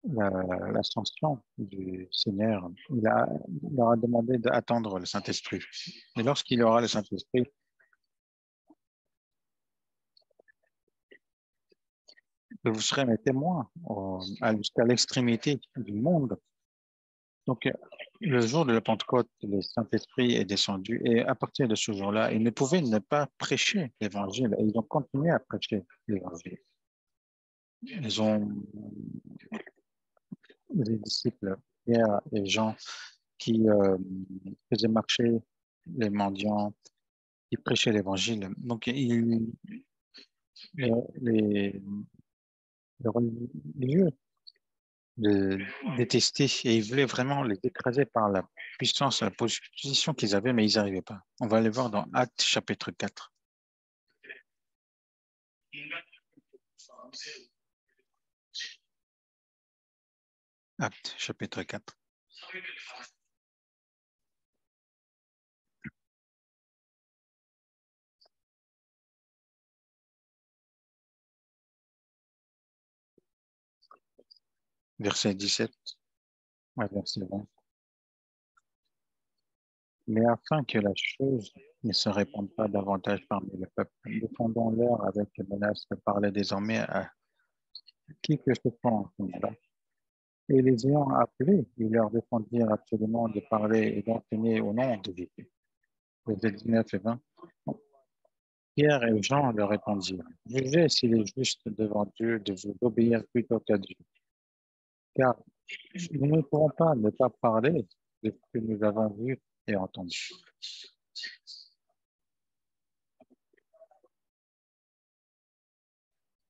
l'ascension du Seigneur, il leur a demandé d'attendre le Saint-Esprit. Et lorsqu'il aura le Saint-Esprit, vous serez mes témoins jusqu'à l'extrémité du monde. Donc, le jour de la Pentecôte, le Saint-Esprit est descendu et à partir de ce jour-là, ils ne pouvaient ne pas prêcher l'Évangile et ils ont continué à prêcher l'Évangile. Ils ont des disciples, Pierre et Jean, qui faisaient marcher les mendiants, qui prêchaient l'Évangile. Donc, les religieux de détester et ils voulaient vraiment les écraser par la puissance, la position qu'ils avaient, mais ils n'y arrivaient pas. On va aller voir dans Actes chapitre 4. Actes chapitre 4. Verset 17 à verset 20. Mais afin que la chose ne se répande pas davantage parmi le peuple, défendons-leur avec menace de parler désormais à qui que ce soit en ce moment-là. Et les ayant appelés, ils leur défendirent absolument de parler et d'enseigner au nom de Jésus. Versets 19 et 20. Pierre et Jean leur répondirent, jugez s'il est juste devant Dieu de vous obéir plutôt qu'à Dieu. Car nous ne pourrons pas ne pas parler de ce que nous avons vu et entendu.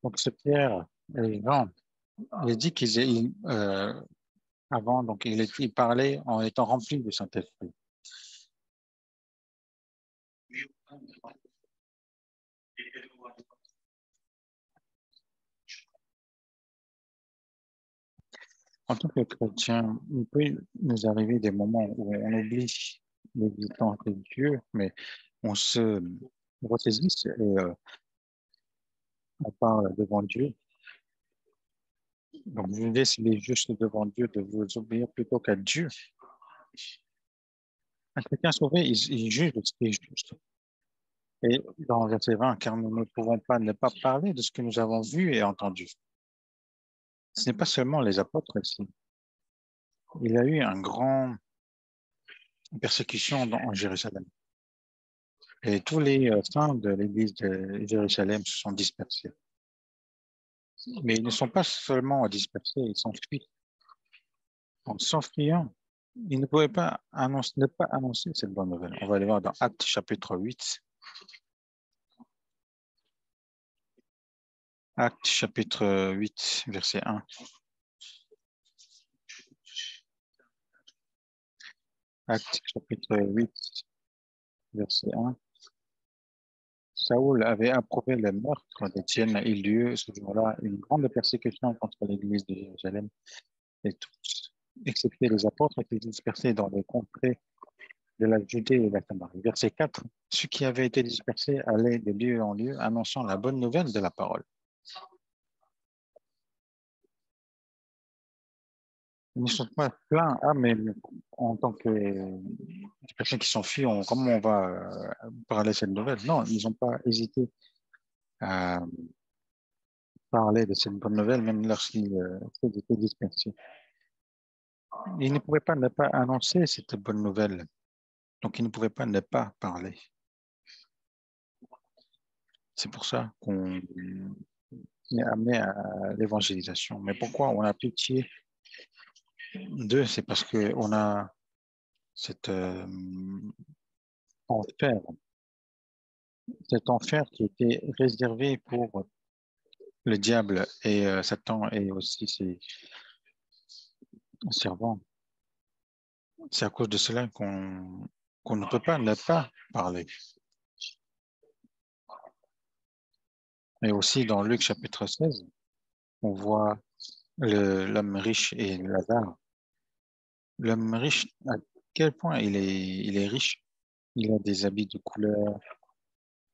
Donc, ce Pierre et Jean, il dit avant, donc il parlait en étant rempli du Saint-Esprit. En tant que chrétien, il peut nous arriver des moments où on oublie l'existence de Dieu, mais on se ressaisit et on parle devant Dieu. Donc, je laisse les justes devant Dieu de vous obéir plutôt qu'à Dieu. Un chrétien sauvé, il juge de ce qui est juste. Et dans verset 20, car nous ne pouvons pas ne pas parler de ce que nous avons vu et entendu. Ce n'est pas seulement les apôtres ici. Il y a eu une grande persécution en Jérusalem. Et tous les saints de l'église de Jérusalem se sont dispersés. Mais ils ne sont pas seulement dispersés, ils s'enfuient. En s'enfuyant, ils ne pouvaient pas ne pas annoncer cette bonne nouvelle. On va aller voir dans Actes chapitre 8. Actes chapitre 8, verset 1. Actes chapitre 8, verset 1. Saoul avait approuvé le meurtre d'Étienne. Il y eut ce jour-là une grande persécution contre l'église de Jérusalem. Et tous, excepté les apôtres, étaient dispersés dans les contrées de la Judée et de la Samarie. Verset 4. Ceux qui avaient été dispersés allaient de lieu en lieu, annonçant la bonne nouvelle de la parole. Ils ne sont pas pleins, mais en tant que personnes qui s'enfuient, comment on va parler cette nouvelle? Non, ils n'ont pas hésité à parler de cette bonne nouvelle, même lorsqu'ils étaient dispersés. Ils ne pouvaient pas ne pas annoncer cette bonne nouvelle, donc ils ne pouvaient pas ne pas parler. C'est pour ça qu'on est amené à l'évangélisation. Mais pourquoi on a pitié d'eux? C'est parce qu'on a cet enfer, cet enfer qui était réservé pour le diable et Satan et aussi ses servants. C'est à cause de cela qu'on ne peut pas ne pas parler. Et aussi dans Luc chapitre 16, on voit l'homme riche et Lazare. L'homme riche, à quel point il est riche. Il a des habits de couleur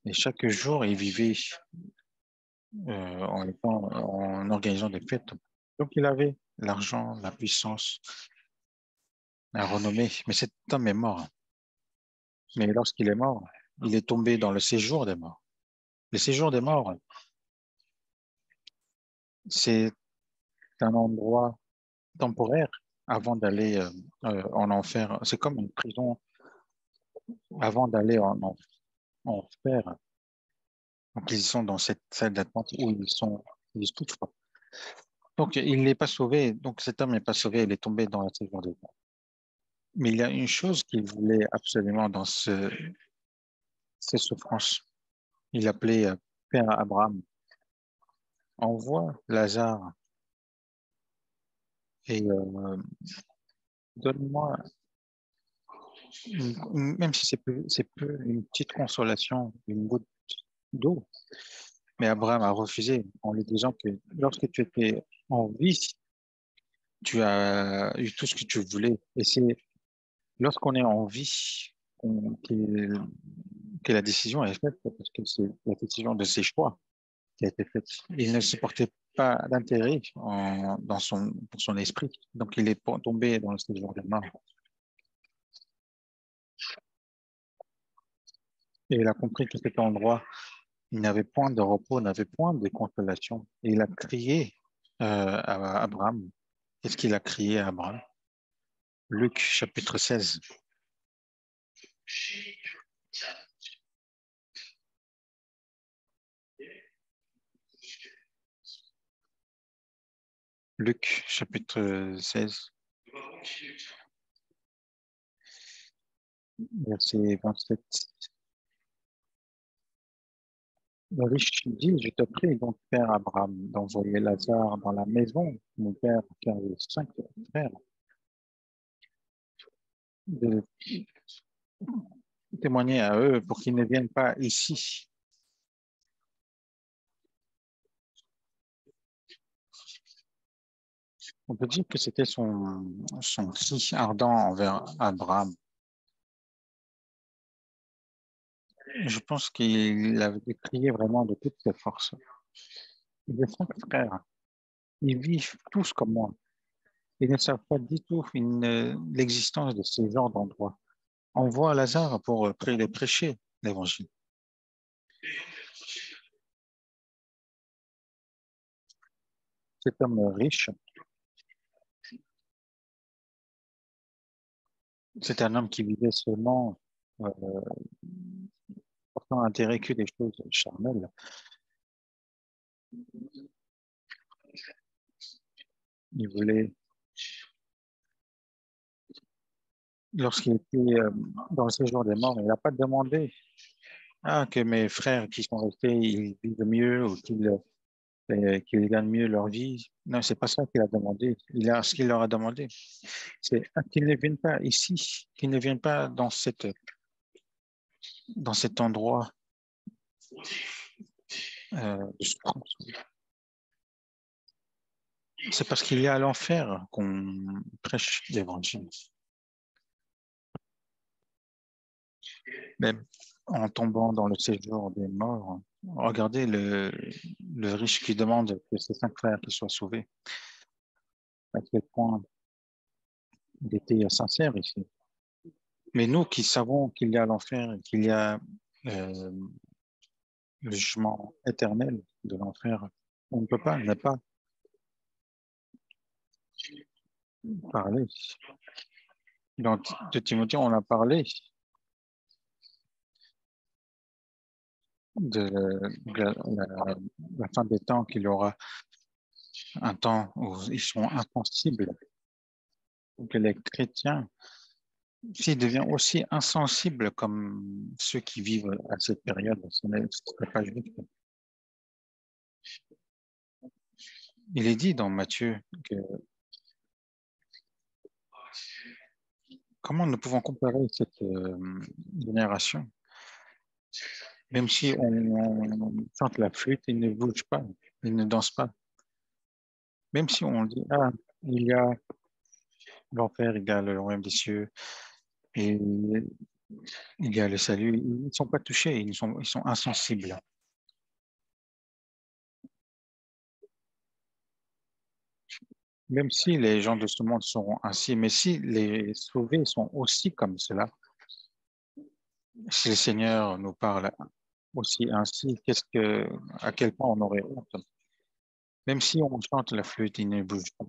et chaque jour, il vivait en organisant des fêtes. Donc, il avait l'argent, la puissance, la renommée. Mais cet homme est mort. Mais lorsqu'il est mort, il est tombé dans le séjour des morts. Le séjour des morts, c'est un endroit temporaire avant d'aller en enfer. C'est comme une prison avant d'aller en enfer. Donc, ils sont dans cette salle d'attente où ils souffrent. Donc, il n'est pas sauvé. Donc, cet homme n'est pas sauvé. Il est tombé dans la séjour des morts. Mais il y a une chose qu'il voulait absolument dans ces souffrances. Il appelait Père Abraham. Envoie Lazare et donne-moi, même si c'est peu, une petite consolation, une goutte d'eau. Mais Abraham a refusé en lui disant que lorsque tu étais en vie, tu as eu tout ce que tu voulais. Et c'est lorsqu'on est en vie que la décision est faite, parce que c'est la décision de ses choix qui a été faite. Il ne supportait pas d'intérêt pour son esprit. Donc, il est tombé dans le séjour des morts. Et il a compris que cet endroit, il n'avait point de repos, n'avait point de consolation. Et il a crié à Abraham. Qu'est-ce qu'il a crié à Abraham? Luc chapitre 16. Luc chapitre 16, verset 27. Le riche dit, je te prie donc, Père Abraham, d'envoyer Lazare dans la maison, mon père, car j'ai 5 frères, de témoigner à eux pour qu'ils ne viennent pas ici. On peut dire que c'était son cri ardent envers Abraham. Je pense qu'il avait crié vraiment de toutes ses forces. Il a 5 frères. Ils vivent tous comme moi. Ils ne savent pas du tout l'existence de ce genre d'endroit. Envoie Lazare pour les prêcher l'évangile. Cet homme riche, c'est un homme qui vivait seulement euh, portant intérêt que des choses charnelles. Il voulait, lorsqu'il était dans le séjour des morts, il n'a pas demandé que mes frères qui sont restés, ils vivent mieux ou qu'ils gagnent mieux leur vie. Non, c'est pas ça qu'il a demandé. Ce qu'il leur a demandé, c'est qu'ils ne viennent pas ici, qu'ils ne viennent pas dans cet endroit de souffrance. C'est parce qu'il y a à l'enfer qu'on prêche l'évangile. Même en tombant dans le séjour des morts, regardez le riche qui demande que ses 5 frères qui soient sauvés. À quel point il était sincère ici. Mais nous qui savons qu'il y a l'enfer, qu'il y a euh, le jugement éternel de l'enfer, on ne peut pas ne pas parler. Dans de Timothée, on a parlé de la fin des temps, qu'il y aura un temps où ils seront insensibles, que les chrétiens, s'ils deviennent aussi insensibles comme ceux qui vivent à cette période, ce ne serait pas juste. Il est dit dans Matthieu que comment nous pouvons comparer cette génération. Même si on chante la flûte, ils ne bougent pas, ils ne dansent pas. Même si on dit, ah, il y a l'enfer, il y a le royaume des cieux, et il y a le salut, ils ne sont pas touchés, ils sont insensibles. Même si les gens de ce monde seront ainsi, mais si les sauvés sont aussi comme cela, si le Seigneur nous parle aussi ainsi, à quel point on aurait honte. Même si on chante la flûte, ils ne bougent pas.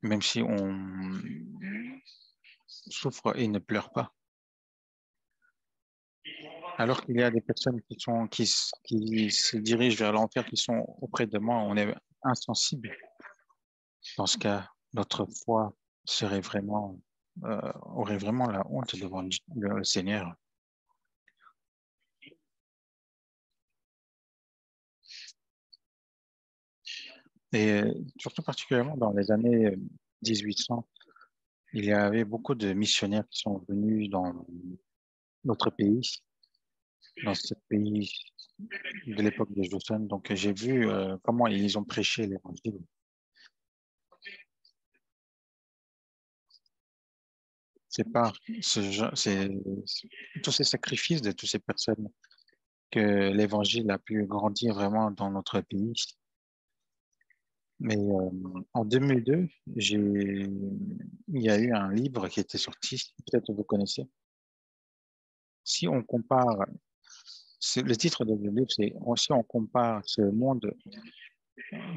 Même si on souffre, ils ne pleurent pas. Alors qu'il y a des personnes qui se dirigent vers l'enfer, qui sont auprès de moi, on est insensible. Dans ce cas, notre foi aurait vraiment la honte devant le Seigneur. Et surtout particulièrement dans les années 1800, il y avait beaucoup de missionnaires qui sont venus dans notre pays, dans ce pays de l'époque de Johnson. Donc, j'ai vu comment ils ont prêché l'évangile. C'est par c'est tous ces sacrifices de toutes ces personnes que l'évangile a pu grandir vraiment dans notre pays. Mais en 2002, il y a eu un livre qui était sorti, peut-être vous connaissez. Si on compare, le titre de le livre, c'est si on compare ce monde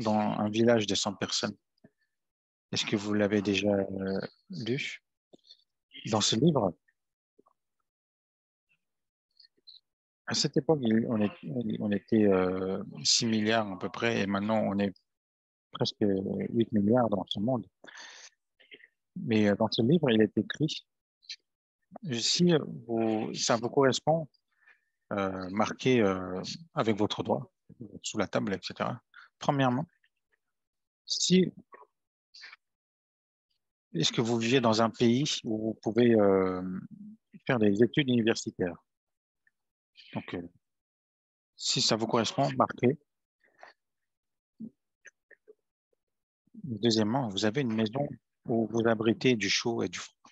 dans un village de 100 personnes. Est-ce que vous l'avez déjà lu? Dans ce livre, à cette époque, on était 6 milliards à peu près, et maintenant on est presque 8 milliards dans ce monde. Mais dans ce livre, il est écrit, si ça vous correspond, marqué avec votre doigt sous la table, etc. Premièrement, si est-ce que vous vivez dans un pays où vous pouvez faire des études universitaires? Donc, si ça vous correspond, marquez. Deuxièmement, vous avez une maison où vous abritez du chaud et du froid.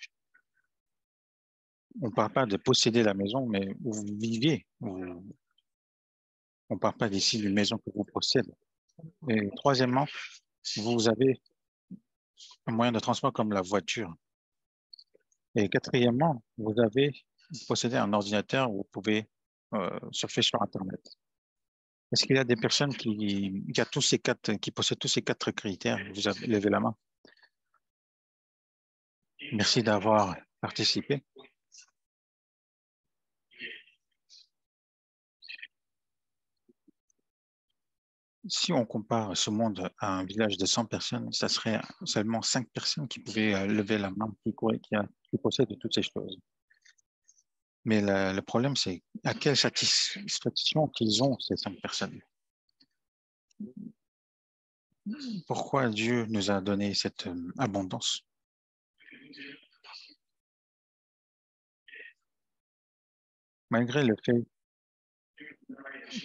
On ne parle pas de posséder la maison, mais où vous vivez. On ne parle pas d'ici d'une maison que vous possédez. Et troisièmement, vous avez un moyen de transport comme la voiture. Et quatrièmement, vous possédez un ordinateur où vous pouvez surfer sur Internet. Est-ce qu'il y a des personnes qui possèdent tous ces quatre critères? Vous avez levé la main. Merci d'avoir participé. Si on compare ce monde à un village de 100 personnes, ça serait seulement 5 personnes qui pouvaient lever la main, qui possèdent toutes ces choses. Mais le problème, c'est à quelle satisfaction qu'ils ont, ces 5 personnes. Pourquoi Dieu nous a donné cette abondance? Malgré le fait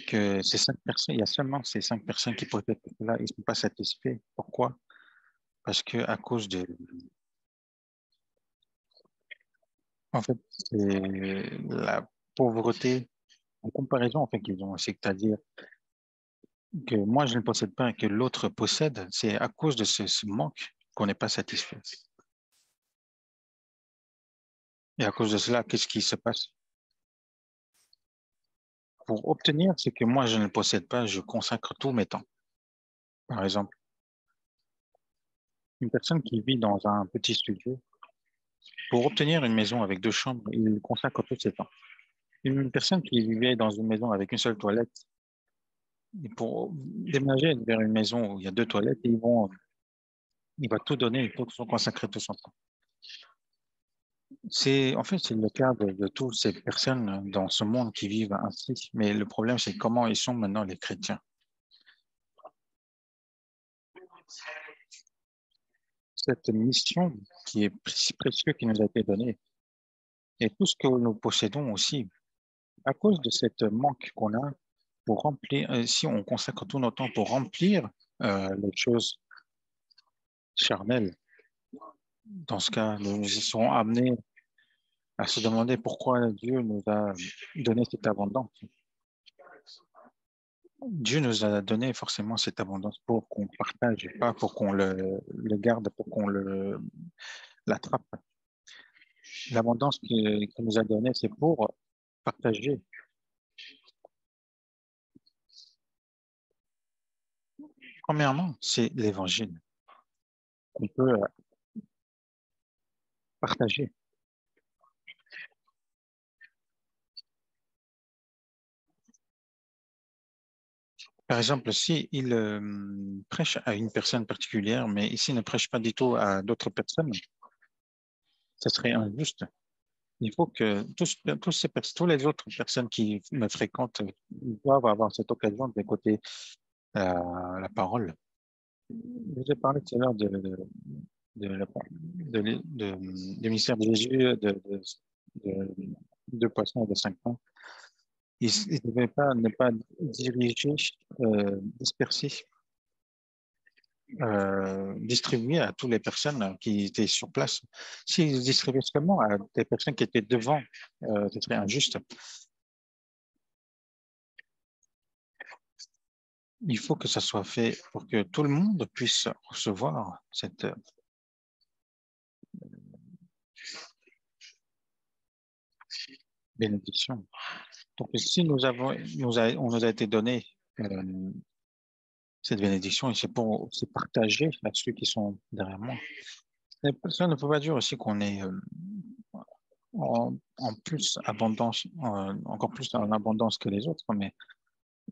que ces 5 personnes, il y a seulement ces 5 personnes qui possèdent cela, ils ne sont pas satisfaits. Pourquoi? Parce que à cause en fait, c'est la pauvreté en comparaison, en fait, qu'ils ont. C'est-à-dire que moi, je ne possède pas et que l'autre possède. C'est à cause de ce manque qu'on n'est pas satisfait. Et à cause de cela, qu'est-ce qui se passe? Pour obtenir ce que moi, je ne possède pas, je consacre tous mes temps. Par exemple, une personne qui vit dans un petit studio, pour obtenir une maison avec 2 chambres, il consacre tous ses temps. Une personne qui vivait dans une maison avec une seule toilette, et pour déménager vers une maison où il y a 2 toilettes, il va tout donner, il faut consacrer tout son temps. En fait, c'est le cas de toutes ces personnes dans ce monde qui vivent ainsi. Mais le problème, c'est comment ils sont maintenant les chrétiens. Cette mission qui est si précieuse qui nous a été donnée et tout ce que nous possédons aussi, à cause de cette manque qu'on a pour remplir, si on consacre tout notre temps pour remplir les choses charnelles. Dans ce cas, nous serons amenés à se demander pourquoi Dieu nous a donné cette abondance. Dieu nous a donné forcément cette abondance pour qu'on partage, pas pour qu'on le garde, pour qu'on l'attrape. L'abondance qu'il nous a donnée, c'est pour partager. Premièrement, c'est l'évangile qu'on peut partager. Par exemple, si il prêche à une personne particulière, mais ici ne prêche pas du tout à d'autres personnes, ce serait injuste. Il faut que tous les autres personnes qui me fréquentent doivent avoir cette occasion d'écouter la parole. Je vous ai parlé tout à l'heure du ministère de Jésus, de, de poissons et de 5 pains. Il ne devait pas ne pas diriger, disperser, distribuer à toutes les personnes qui étaient sur place. S'il distribuait seulement à des personnes qui étaient devant, ce serait injuste. Il faut que ça soit fait pour que tout le monde puisse recevoir cette bénédiction. Donc, si on nous a été donné euh, cette bénédiction, et c'est pour aussi partager à ceux qui sont derrière moi. Ça ne peut pas dire aussi qu'on est en plus abondance, encore plus en abondance que les autres, mais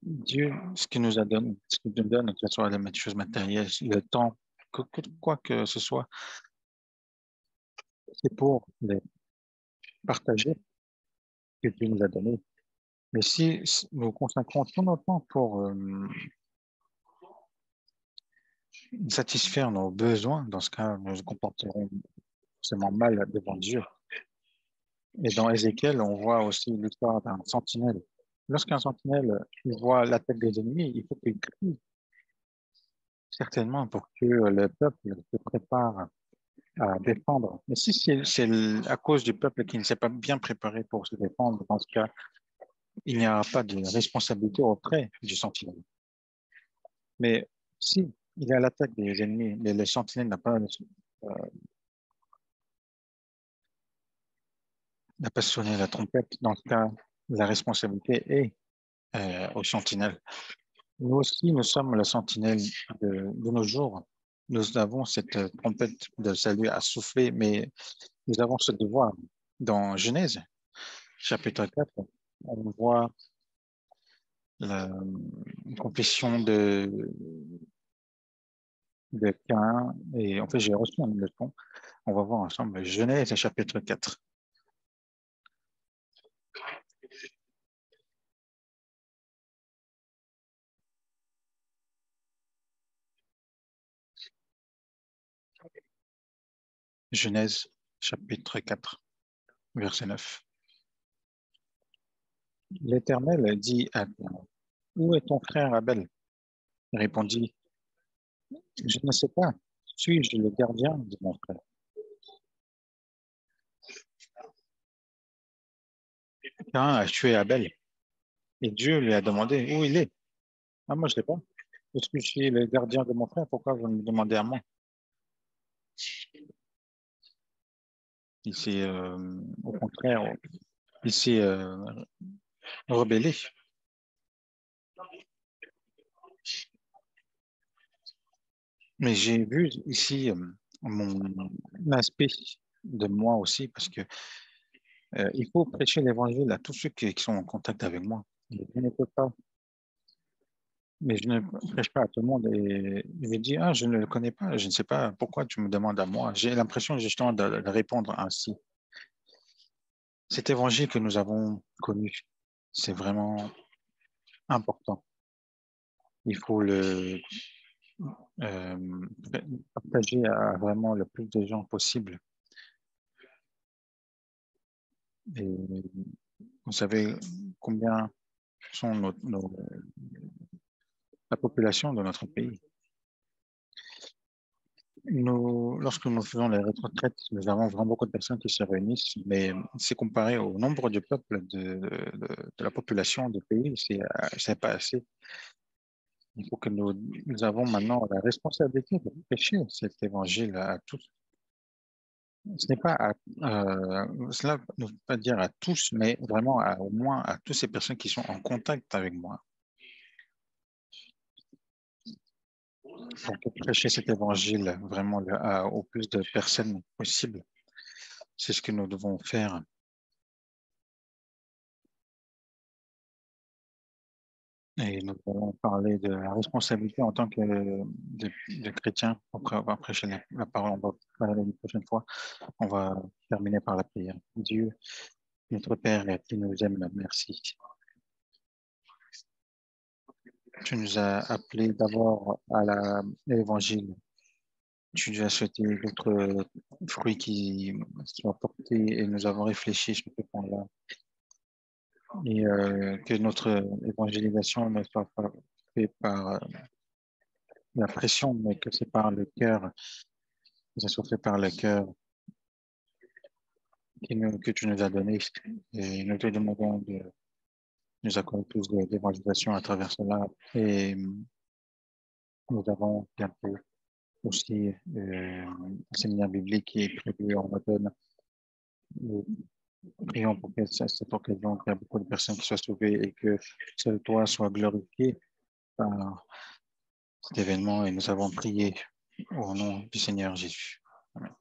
Dieu, ce qu'il nous a donné, ce qu'il nous donne, que ce soit les choses matérielles, le temps, quoi que ce soit, c'est pour les partager que Dieu nous a donné. Mais si nous consacrons tout notre temps pour satisfaire nos besoins, dans ce cas, nous nous comporterons forcément mal devant Dieu. Et dans Ézéchiel, on voit aussi l'histoire d'un sentinelle. Lorsqu'un sentinelle voit l'attaque des ennemis, il faut qu'il crie, certainement pour que le peuple se prépare à défendre. Mais si c'est à cause du peuple qui ne s'est pas bien préparé pour se défendre, dans ce cas, il n'y aura pas de responsabilité auprès du sentinelle. Mais si il y a l'attaque des ennemis, mais le sentinelle n'a pas sonné la trompette, dans ce cas, la responsabilité est au sentinelle. Nous aussi, nous sommes la sentinelle de nos jours. Nous avons cette trompette de salut à souffler, mais nous avons ce devoir. Dans Genèse, chapitre 4, on voit la confession de Caïn, et en fait, j'ai reçu une leçon. On va voir ensemble Genèse, chapitre 4. Genèse, chapitre 4, verset 9. L'Éternel dit à Caïn, où est ton frère Abel? Il répondit, je ne sais pas. Suis-je le gardien de mon frère? Caïn a tué Abel. Et Dieu lui a demandé où il est. Ah, moi, je ne sais pas. Est-ce que je suis le gardien de mon frère? Pourquoi vous me demandez à moi? Il s'est, au contraire, il s'est rebellé. Mais j'ai vu ici mon aspect de moi aussi, parce que il faut prêcher l'évangile à tous ceux qui sont en contact avec moi. Et je ne peux pas, mais je ne prêche pas à tout le monde. Et je dis, ah, je ne le connais pas, je ne sais pas pourquoi tu me demandes à moi. J'ai l'impression justement de répondre ainsi. Cet évangile que nous avons connu, c'est vraiment important. Il faut le euh, partager à vraiment le plus de gens possible. Et vous savez combien sont la population de notre pays. Lorsque nous faisons les retraites, nous avons vraiment beaucoup de personnes qui se réunissent, mais c'est comparé au nombre de peuples de la population du pays, c'est pas assez. Il faut que nous avons maintenant la responsabilité de prêcher cet évangile à tous. Ce n'est pas cela ne veut pas dire à tous, mais vraiment au moins à toutes ces personnes qui sont en contact avec moi. Donc, prêcher cet évangile vraiment au plus de personnes possible. C'est ce que nous devons faire. Et nous allons parler de la responsabilité en tant que de chrétien. Après avoir prêché la parole, on va parler une prochaine fois. On va terminer par la prière. Dieu, notre Père qui nous aime, merci. Tu nous as appelés d'abord à l'évangile. Tu nous as souhaité d'autres fruits qui soient portés et nous avons réfléchi sur ce point-là. Et que notre évangélisation ne soit pas faite par la pression, mais que c'est par le cœur, que ce soit fait par le cœur que tu nous as donné. Et nous te demandons de nous accorder plus d'évangélisation à travers cela. Et nous avons bientôt aussi un séminaire biblique qui est prévu en automne. Nous prions pour que cette occasion, qu'il y ait beaucoup de personnes qui soient sauvées et que seul toi soit glorifié par cet événement. Et nous avons prié au nom du Seigneur Jésus. Amen.